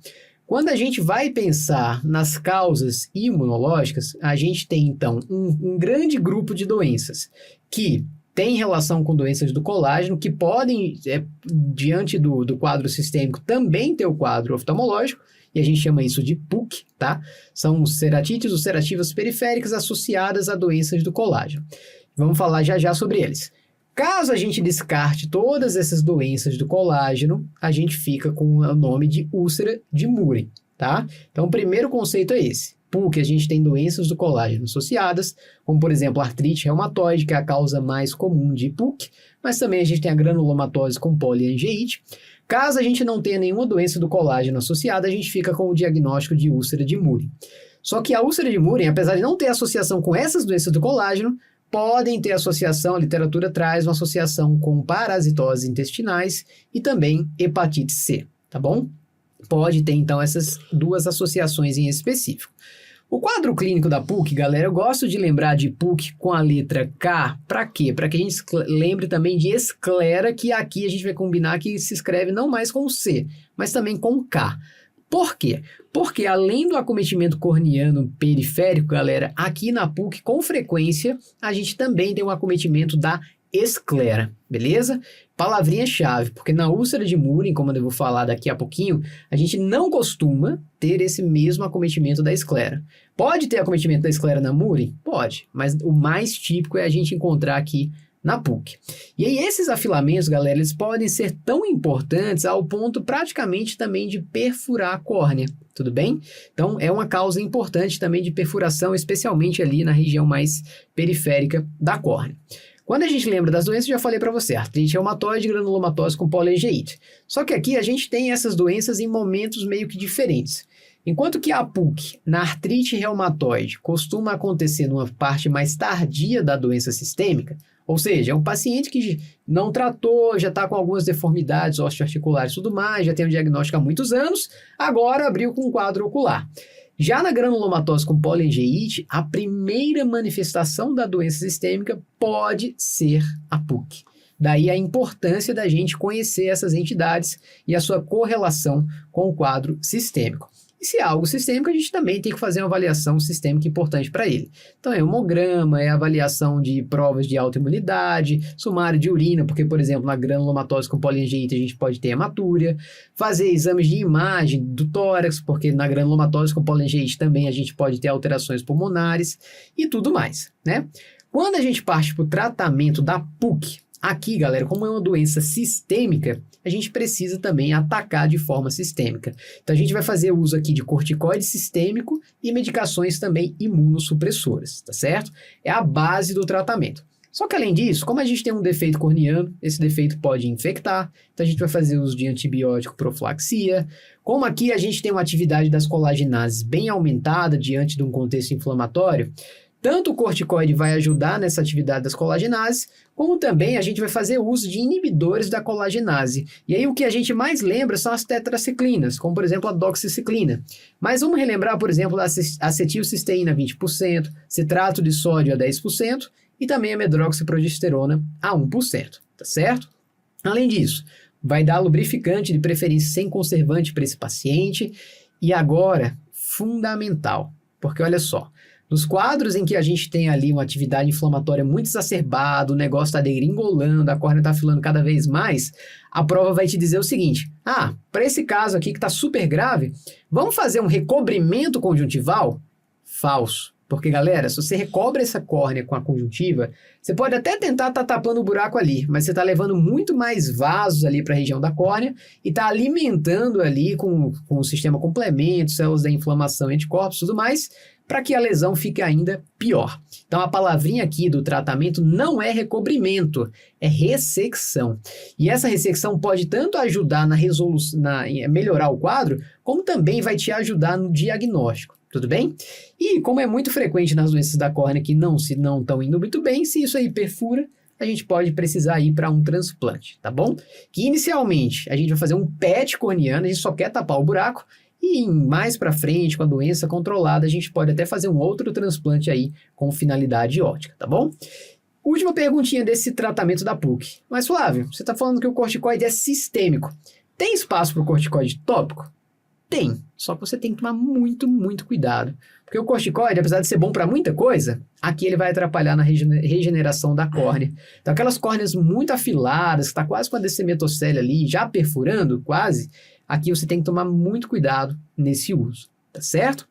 Quando a gente vai pensar nas causas imunológicas, a gente tem então um grande grupo de doenças que tem relação com doenças do colágeno, que podem, diante do quadro sistêmico, também ter o quadro oftalmológico, e a gente chama isso de PUC, tá? São ceratites ulcerativas periféricas associadas a doenças do colágeno. Vamos falar já sobre eles. Caso a gente descarte todas essas doenças do colágeno, a gente fica com o nome de úlcera de Murin, tá? Então, o primeiro conceito é esse. PUC, a gente tem doenças do colágeno associadas, como, por exemplo, artrite reumatoide, que é a causa mais comum de PUC, mas também a gente tem a granulomatose com poliangeite. Caso a gente não tenha nenhuma doença do colágeno associada, a gente fica com o diagnóstico de úlcera de Murin. Só que a úlcera de Murin, apesar de não ter associação com essas doenças do colágeno, podem ter associação, a literatura traz uma associação com parasitoses intestinais e também hepatite C, tá bom? Pode ter, então, essas duas associações em específico. O quadro clínico da PUC, galera, eu gosto de lembrar de PUC com a letra K, para quê? Para que a gente lembre também de esclera, que aqui a gente vai combinar que se escreve não mais com C, mas também com K. Por quê? Porque além do acometimento corneano periférico, galera, aqui na PUC, com frequência, a gente também tem um acometimento da esclera, beleza? Palavrinha-chave, porque na úlcera de Murin, como eu vou falar daqui a pouquinho, a gente não costuma ter esse mesmo acometimento da esclera. Pode ter acometimento da esclera na Murin? Pode, mas o mais típico é a gente encontrar aqui na PUC. E aí esses afilamentos, galera, eles podem ser tão importantes ao ponto praticamente também de perfurar a córnea, tudo bem? Então é uma causa importante também de perfuração, especialmente ali na região mais periférica da córnea. Quando a gente lembra das doenças, eu já falei para você, artrite reumatoide, granulomatose com poliangeite. Só que aqui a gente tem essas doenças em momentos meio que diferentes. Enquanto que a PUC, na artrite reumatoide, costuma acontecer numa parte mais tardia da doença sistêmica, ou seja, é um paciente que não tratou, já está com algumas deformidades osteoarticulares e tudo mais, já tem um diagnóstico há muitos anos, agora abriu com um quadro ocular. Já na granulomatose com poliangeite, a primeira manifestação da doença sistêmica pode ser a PUC. Daí a importância da gente conhecer essas entidades e a sua correlação com o quadro sistêmico. E se é algo sistêmico, a gente também tem que fazer uma avaliação sistêmica importante para ele. Então é hemograma, é avaliação de provas de autoimunidade, sumário de urina, porque, por exemplo, na granulomatose com poliangeite a gente pode ter hematúria, fazer exames de imagem do tórax, porque na granulomatose com poliangeite também a gente pode ter alterações pulmonares e tudo mais, né? Quando a gente parte para o tratamento da PUC, Aqui, galera, como é uma doença sistêmica, a gente precisa também atacar de forma sistêmica. Então, a gente vai fazer uso aqui de corticoide sistêmico e medicações também imunossupressoras, tá certo? É a base do tratamento. Só que, além disso, como a gente tem um defeito corneano, esse defeito pode infectar, então a gente vai fazer uso de antibiótico profilaxia. Como aqui a gente tem uma atividade das colaginases bem aumentada diante de um contexto inflamatório, tanto o corticoide vai ajudar nessa atividade das colaginases, como também a gente vai fazer uso de inibidores da colagenase. E aí o que a gente mais lembra são as tetraciclinas, como por exemplo a doxiciclina. Mas vamos relembrar, por exemplo, a acetilcisteína 20%, citrato de sódio a 10%, e também a medroxiprogesterona a 1%, tá certo? Além disso, vai dar lubrificante de preferência sem conservante para esse paciente. E agora, fundamental, porque olha só, nos quadros em que a gente tem ali uma atividade inflamatória muito exacerbada, o negócio está degringolando, a córnea está afilando cada vez mais, a prova vai te dizer o seguinte, para esse caso aqui que está super grave, vamos fazer um recobrimento conjuntival? Falso. Porque, galera, se você recobre essa córnea com a conjuntiva, você pode até tentar estar tapando o buraco ali, mas você está levando muito mais vasos ali para a região da córnea e está alimentando ali com o sistema complemento, células da inflamação, anticorpos e tudo mais, para que a lesão fique ainda pior. Então, a palavrinha aqui do tratamento não é recobrimento, é ressecção. E essa ressecção pode tanto ajudar na resolução, melhorar o quadro, como também vai te ajudar no diagnóstico. Tudo bem? E como é muito frequente nas doenças da córnea que não estão indo muito bem, se isso aí perfura, a gente pode precisar ir para um transplante, tá bom? Que inicialmente a gente vai fazer um PET corneano, a gente só quer tapar o buraco, e mais para frente, com a doença controlada, a gente pode até fazer um outro transplante aí com finalidade ótica, tá bom? Última perguntinha desse tratamento da PUC. Mas Flávio, você está falando que o corticoide é sistêmico. Tem espaço para o corticoide tópico? Tem, só que você tem que tomar muito, muito cuidado. Porque o corticoide, apesar de ser bom para muita coisa, aqui ele vai atrapalhar na regeneração da córnea. Então, aquelas córneas muito afiladas, que está quase com a descemetocele ali, já perfurando quase, aqui você tem que tomar muito cuidado nesse uso, tá certo?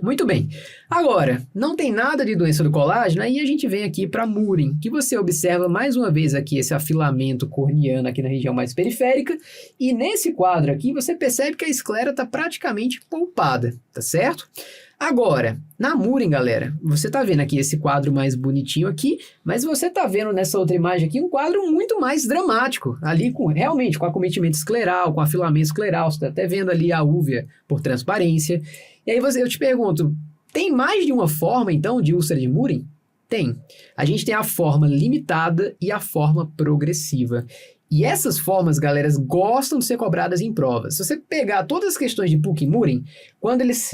Muito bem. Agora, não tem nada de doença do colágeno, aí a gente vem aqui para Murin, que você observa mais uma vez aqui esse afilamento corneano aqui na região mais periférica, e nesse quadro aqui você percebe que a esclera está praticamente poupada, tá certo? Agora, na Murin, galera, você tá vendo aqui esse quadro mais bonitinho aqui, mas você tá vendo nessa outra imagem aqui um quadro muito mais dramático, ali realmente com acometimento escleral, com afilamento escleral, você tá até vendo ali a úvea por transparência. E aí eu te pergunto, tem mais de uma forma, então, de úlcera de Murin? Tem. A gente tem a forma limitada e a forma progressiva. E essas formas, galera, gostam de ser cobradas em provas. Se você pegar todas as questões de PUC e Murin, quando eles...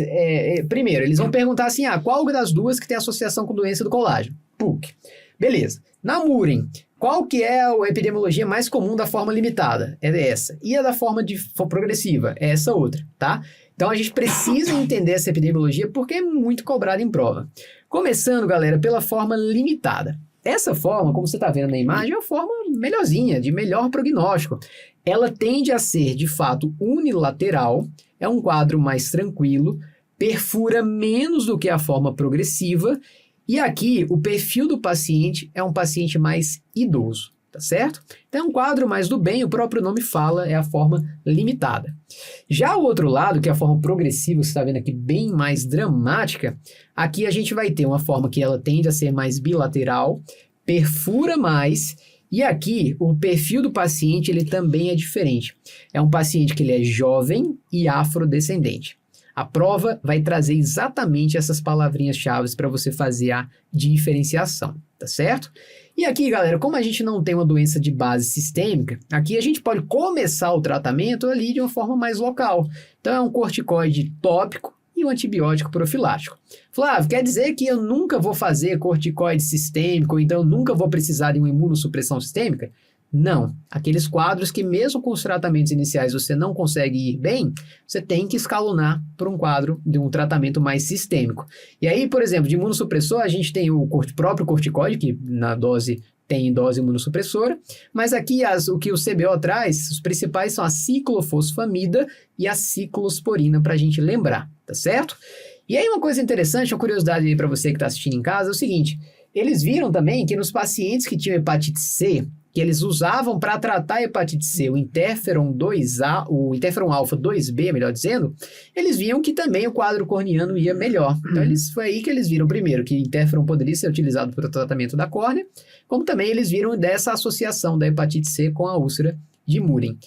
primeiro, eles vão perguntar assim, qual das duas que tem associação com doença do colágeno? PUC. Beleza. Na Murin, qual que é a epidemiologia mais comum da forma limitada? É essa. E a da forma progressiva? É essa outra, tá? Então, a gente precisa entender essa epidemiologia porque é muito cobrada em prova. Começando, galera, pela forma limitada. Essa forma, como você está vendo na imagem, é uma forma melhorzinha, de melhor prognóstico. Ela tende a ser, de fato, unilateral, é um quadro mais tranquilo, perfura menos do que a forma progressiva, e aqui o perfil do paciente é um paciente mais idoso, tá certo? Então é um quadro mais do bem, o próprio nome fala, é a forma limitada. Já o outro lado, que é a forma progressiva, você está vendo aqui bem mais dramática, aqui a gente vai ter uma forma que ela tende a ser mais bilateral, perfura mais, e aqui o perfil do paciente ele também é diferente. É um paciente que ele é jovem e afrodescendente. A prova vai trazer exatamente essas palavrinhas-chave para você fazer a diferenciação, tá certo? E aqui, galera, como a gente não tem uma doença de base sistêmica, aqui a gente pode começar o tratamento ali de uma forma mais local. Então, é um corticoide tópico e um antibiótico profilático. Flávio, quer dizer que eu nunca vou fazer corticoide sistêmico, ou então eu nunca vou precisar de uma imunossupressão sistêmica? Não. Aqueles quadros que mesmo com os tratamentos iniciais você não consegue ir bem, você tem que escalonar para um quadro de um tratamento mais sistêmico. E aí, por exemplo, de imunossupressor, a gente tem o próprio corticoide, que na dose tem dose imunossupressora, mas aqui o que o CBO traz, os principais são a ciclofosfamida e a ciclosporina, para a gente lembrar, tá certo? E aí uma coisa interessante, uma curiosidade aí para você que está assistindo em casa, é o seguinte, eles viram também que nos pacientes que tinham hepatite C, que eles usavam para tratar a hepatite C, o interferon 2A, o interferon alfa 2B, melhor dizendo, eles viam que também o quadro corneano ia melhor. Então, foi aí que eles viram, primeiro, que interferon poderia ser utilizado para o tratamento da córnea, como também eles viram dessa associação da hepatite C com a úlcera de Murin.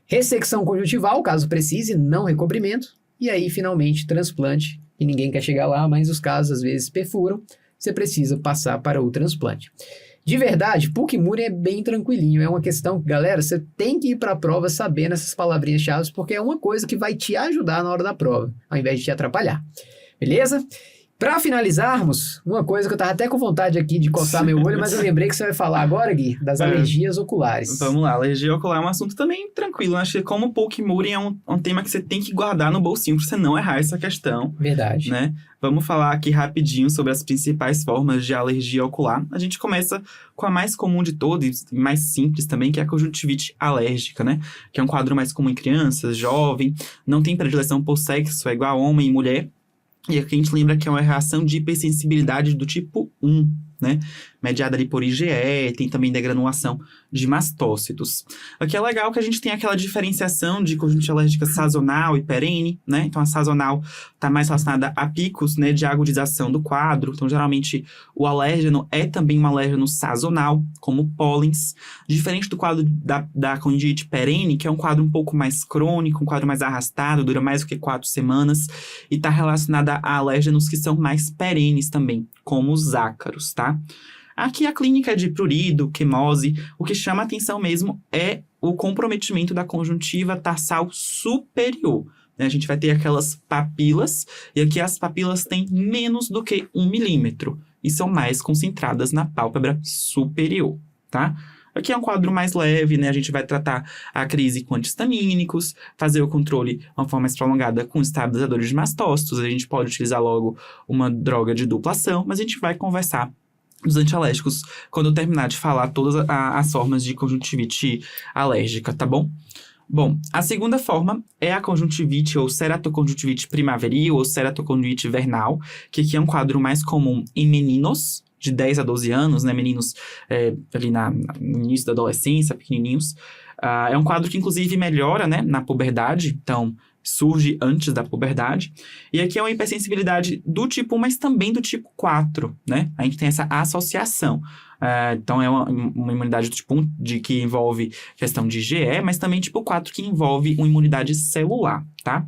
Ressecção conjuntival, caso precise, não recobrimento, e aí, finalmente, transplante, e ninguém quer chegar lá, mas os casos, às vezes, perfuram, você precisa passar para o transplante. De verdade, PUC Murin é bem tranquilinho, é uma questão que, galera, você tem que ir para a prova sabendo essas palavrinhas-chave, porque é uma coisa que vai te ajudar na hora da prova, ao invés de te atrapalhar. Beleza? Para finalizarmos, uma coisa que eu tava até com vontade aqui de coçar meu olho, mas eu lembrei que você vai falar agora, Gui, das alergias oculares. Vamos lá, alergia ocular é um assunto também tranquilo. Acho que como o PUC Murin é um tema que você tem que guardar no bolsinho pra você não errar essa questão. Verdade. Né? Vamos falar aqui rapidinho sobre as principais formas de alergia ocular. A gente começa com a mais comum de todas, e mais simples também, que é a conjuntivite alérgica, né? Que é um quadro mais comum em crianças, jovem, não tem predileção por sexo, é igual a homem e mulher. E aqui a gente lembra que é uma reação de hipersensibilidade do tipo 1, né? Mediada ali por IgE, tem também degranulação de mastócitos. Aqui é legal que a gente tem aquela diferenciação de conjuntivite alérgica sazonal e perene, né? Então, a sazonal está mais relacionada a picos, né, de agudização do quadro. Então, geralmente, o alérgeno é também um alérgeno sazonal, como pólens. Diferente do quadro da conjuntivite perene, que é um quadro um pouco mais crônico, um quadro mais arrastado, dura mais do que 4 semanas, e está relacionada a alérgenos que são mais perenes também, como os ácaros, tá? Aqui a clínica de prurido, quimose, o que chama a atenção mesmo é o comprometimento da conjuntiva tarsal superior. A gente vai ter aquelas papilas, e aqui as papilas têm menos do que 1 milímetro, e são mais concentradas na pálpebra superior, tá? Aqui é um quadro mais leve, né? A gente vai tratar a crise com antihistamínicos, fazer o controle de uma forma mais prolongada com estabilizadores de mastócitos. A gente pode utilizar logo uma droga de dupla ação, mas a gente vai conversar dos antialérgicos quando eu terminar de falar todas as formas de conjuntivite alérgica, tá bom? Bom, a segunda forma é a conjuntivite ou ceratoconjuntivite primaveril ou ceratoconjuntivite vernal, que aqui é um quadro mais comum em meninos de 10 a 12 anos, né? Meninos ali no início da adolescência, pequenininhos. É um quadro que, inclusive, melhora, né, na puberdade, então surge antes da puberdade. E aqui é uma hipersensibilidade do tipo 1, mas também do tipo 4, né? A gente tem essa associação. Então, é uma imunidade do tipo 1 que envolve questão de IgE, mas também tipo 4 que envolve uma imunidade celular, tá?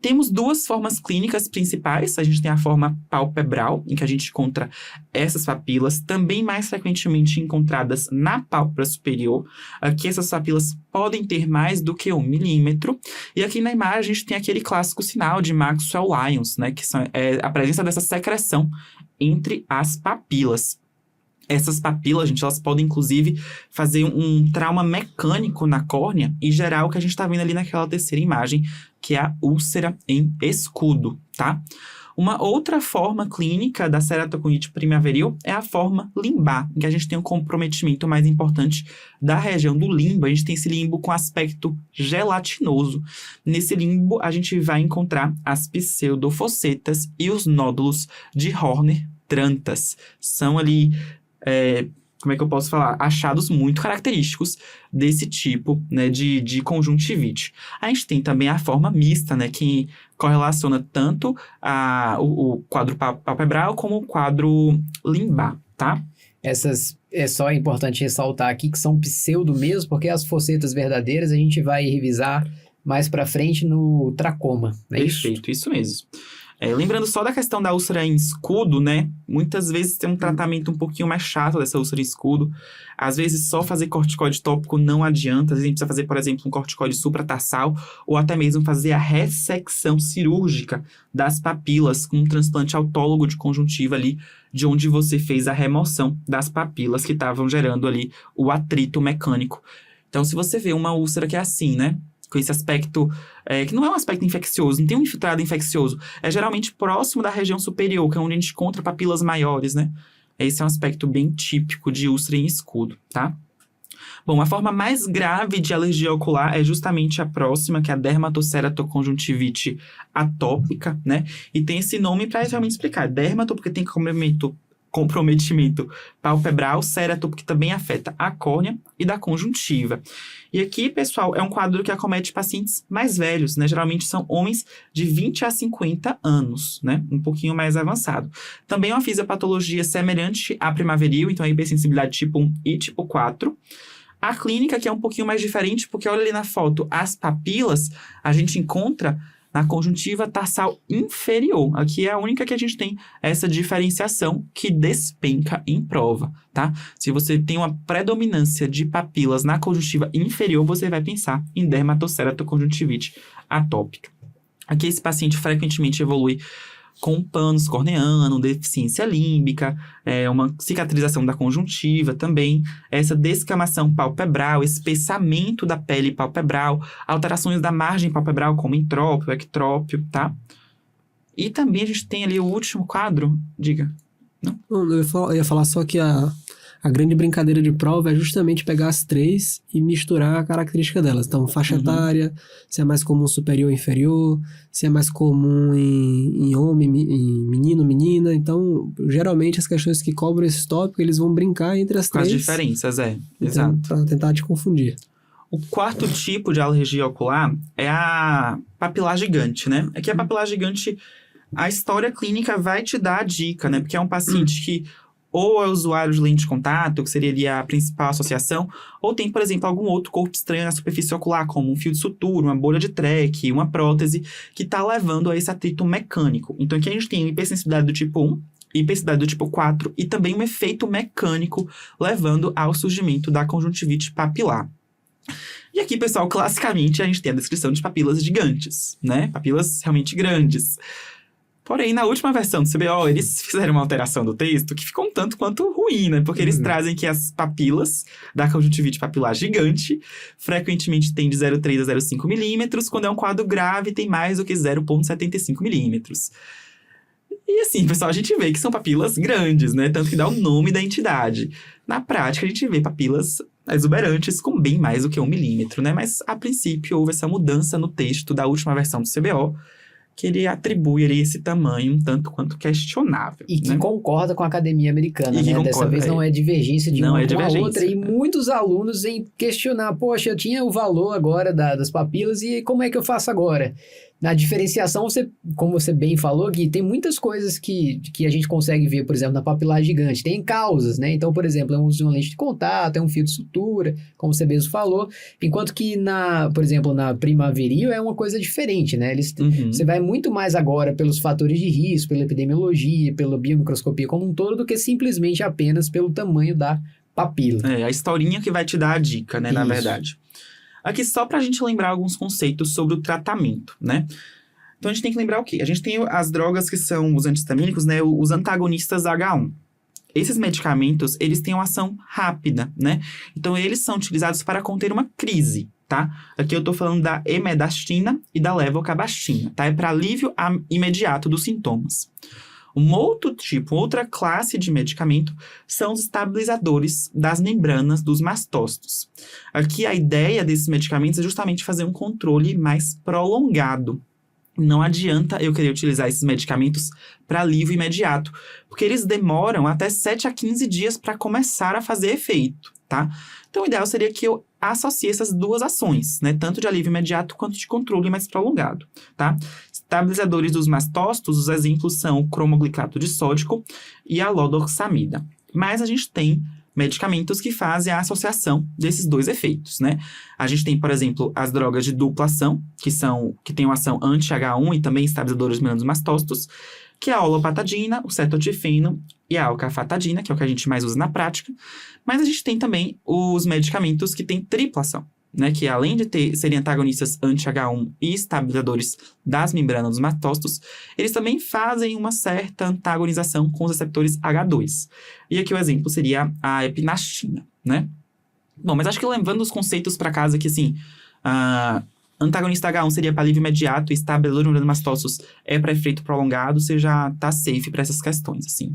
Temos 2 formas clínicas principais. A gente tem a forma palpebral, em que a gente encontra essas papilas, também mais frequentemente encontradas na pálpebra superior. Aqui essas papilas podem ter mais do que 1 milímetro. E aqui na imagem a gente tem aquele clássico sinal de Maxwell-Lyons, né? Que é a presença dessa secreção entre as papilas. Essas papilas, gente, elas podem, inclusive, fazer um trauma mecânico na córnea e gerar o que a gente está vendo ali naquela terceira imagem, que é a úlcera em escudo, tá? Uma outra forma clínica da ceratoconjuntivite primaveril é a forma limbar, em que a gente tem um comprometimento mais importante da região do limbo. A gente tem esse limbo com aspecto gelatinoso. Nesse limbo, a gente vai encontrar as pseudofossetas e os nódulos de Horner-Trantas. São ali... como é que eu posso falar? Achados muito característicos desse tipo, né, de conjuntivite. A gente tem também a forma mista, né, que correlaciona tanto o quadro palpebral como o quadro limbar, tá? Essas é só importante ressaltar aqui que são pseudo mesmo, porque as fossetas verdadeiras a gente vai revisar mais pra frente no tracoma, não é Perfeito, isso mesmo. Lembrando só da questão da úlcera em escudo, né? Muitas vezes tem um tratamento um pouquinho mais chato dessa úlcera em escudo. Às vezes só fazer corticoide tópico não adianta. Às vezes a gente precisa fazer, por exemplo, um corticoide supratarsal ou até mesmo fazer a ressecção cirúrgica das papilas com um transplante autólogo de conjuntiva ali, de onde você fez a remoção das papilas que estavam gerando ali o atrito mecânico. Então, se você vê uma úlcera que é assim, né? Com esse aspecto, que não é um aspecto infeccioso, não tem um infiltrado infeccioso. É geralmente próximo da região superior, que é onde a gente encontra papilas maiores, né? Esse é um aspecto bem típico de úlcera em escudo, tá? Bom, a forma mais grave de alergia ocular é justamente a próxima, que é a dermatoceratoconjuntivite atópica, né? E tem esse nome para realmente explicar. Dermato, porque tem comprometimento comprometimento palpebral, cérebro, que também afeta a córnea e da conjuntiva. E aqui, pessoal, é um quadro que acomete pacientes mais velhos, né? Geralmente são homens de 20 a 50 anos, né? Um pouquinho mais avançado. Também é uma fisiopatologia semelhante à primaveril, então a hipersensibilidade tipo 1 e tipo 4. A clínica que é um pouquinho mais diferente, porque olha ali na foto, as papilas a gente encontra na conjuntiva tarsal inferior. Aqui é a única que a gente tem essa diferenciação que despenca em prova, tá? Se você tem uma predominância de papilas na conjuntiva inferior, você vai pensar em dermatocératoconjuntivite atópica. Aqui esse paciente frequentemente evolui com pânus corneano, deficiência límbica, uma cicatrização da conjuntiva também, essa descamação palpebral, espessamento da pele palpebral, alterações da margem palpebral, como entrópio, ectrópio, tá? E também a gente tem ali o último quadro, diga. Não, eu ia falar só que a grande brincadeira de prova é justamente pegar as três e misturar a característica delas. Então, faixa etária, se é mais comum superior ou inferior, se é mais comum em homem, em menino, menina. Então, geralmente, as questões que cobram esse tópico, eles vão brincar entre as três. As diferenças, então, exato. Para tentar te confundir. O quarto tipo de alergia ocular é a papilar gigante, né? Aqui a papilar gigante, a história clínica vai te dar a dica, né? Porque é um paciente que ou é usuário de lente de contato, que seria ali a principal associação, ou tem, por exemplo, algum outro corpo estranho na superfície ocular, como um fio de sutura, uma bolha de Treck, uma prótese, que está levando a esse atrito mecânico. Então, aqui a gente tem hipersensibilidade do tipo 1, hipersensibilidade do tipo 4 e também um efeito mecânico levando ao surgimento da conjuntivite papilar. E aqui, pessoal, classicamente, a gente tem a descrição de papilas gigantes, né? Papilas realmente grandes. Porém, na última versão do CBO, eles fizeram uma alteração do texto que ficou um tanto quanto ruim, né? Porque eles trazem que as papilas da conjuntivite papilar gigante frequentemente tem de 0,3 a 0,5 milímetros, quando é um quadro grave tem mais do que 0,75 milímetros. E assim, pessoal, a gente vê que são papilas grandes, né? Tanto que dá o nome da entidade. Na prática, a gente vê papilas exuberantes com bem mais do que 1 milímetro, né? Mas, a princípio, houve essa mudança no texto da última versão do CBO, que ele atribui ali esse tamanho um tanto quanto questionável. E que né? concorda com a academia americana, E que né? Dessa concorda, vez não é divergência de uma com a outra. E muitos alunos em questionar, poxa, eu tinha o valor agora das papilas e como é que eu faço agora? Na diferenciação, como você bem falou, Gui, tem muitas coisas que a gente consegue ver, por exemplo, na papilar gigante. Tem causas, né? Então, por exemplo, é um uso de uma lente de contato, é um fio de sutura, como você mesmo falou. Enquanto que, por exemplo, na primaveril é uma coisa diferente, né? Você vai muito mais agora pelos fatores de risco, pela epidemiologia, pela biomicroscopia como um todo, do que simplesmente apenas pelo tamanho da papila. É, a historinha que vai te dar a dica, né? Isso. Na verdade. Aqui só pra gente lembrar alguns conceitos sobre o tratamento, né? Então a gente tem que lembrar o quê? A gente tem as drogas que são os antistamínicos, né? Os antagonistas H1. Esses medicamentos, eles têm uma ação rápida, né? Então eles são utilizados para conter uma crise, tá? Aqui eu tô falando da emedastina e da levocabastina, tá? É para alívio imediato dos sintomas. Outra classe de medicamento são os estabilizadores das membranas dos mastócitos. Aqui a ideia desses medicamentos é justamente fazer um controle mais prolongado. Não adianta eu querer utilizar esses medicamentos para alívio imediato, porque eles demoram até 7 a 15 dias para começar a fazer efeito, tá? Então o ideal seria que eu associe essas duas ações, né? Tanto de alívio imediato quanto de controle mais prolongado, tá? Estabilizadores dos mastócitos, os exemplos são o cromoglicato de sódico e a lodoxamida. Mas a gente tem medicamentos que fazem a associação desses dois efeitos, né? A gente tem, por exemplo, as drogas de dupla ação, que têm uma ação anti-H1 e também estabilizadores dos mastócitos, que é a olopatadina, o cetotifeno e a alcafatadina, que é o que a gente mais usa na prática. Mas a gente tem também os medicamentos que têm tripla ação, né, que além de serem antagonistas anti-H1 e estabilizadores das membranas dos mastócitos, eles também fazem uma certa antagonização com os receptores H2. E aqui o exemplo seria a epinastina, né? Bom, mas acho que levando os conceitos para casa que, assim, antagonista H1 seria para alívio imediato e estabilizador dos mastócitos é para efeito prolongado, você já tá safe para essas questões, assim.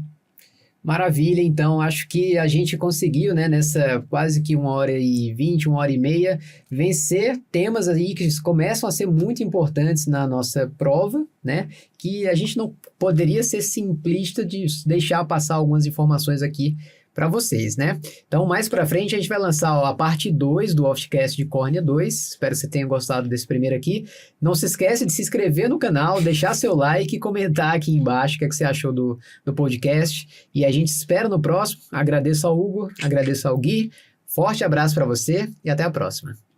Maravilha, então acho que a gente conseguiu, né, nessa quase que 1h20, 1h30, vencer temas aí que começam a ser muito importantes na nossa prova, né, que a gente não poderia ser simplista de deixar passar algumas informações aqui para vocês, né? Então, mais para frente, a gente vai lançar a parte 2 do Oftcast de Córnea 2. Espero que você tenha gostado desse primeiro aqui. Não se esquece de se inscrever no canal, deixar seu like e comentar aqui embaixo o que você achou do podcast. E a gente espera no próximo. Agradeço ao Hugo, agradeço ao Gui. Forte abraço para você e até a próxima.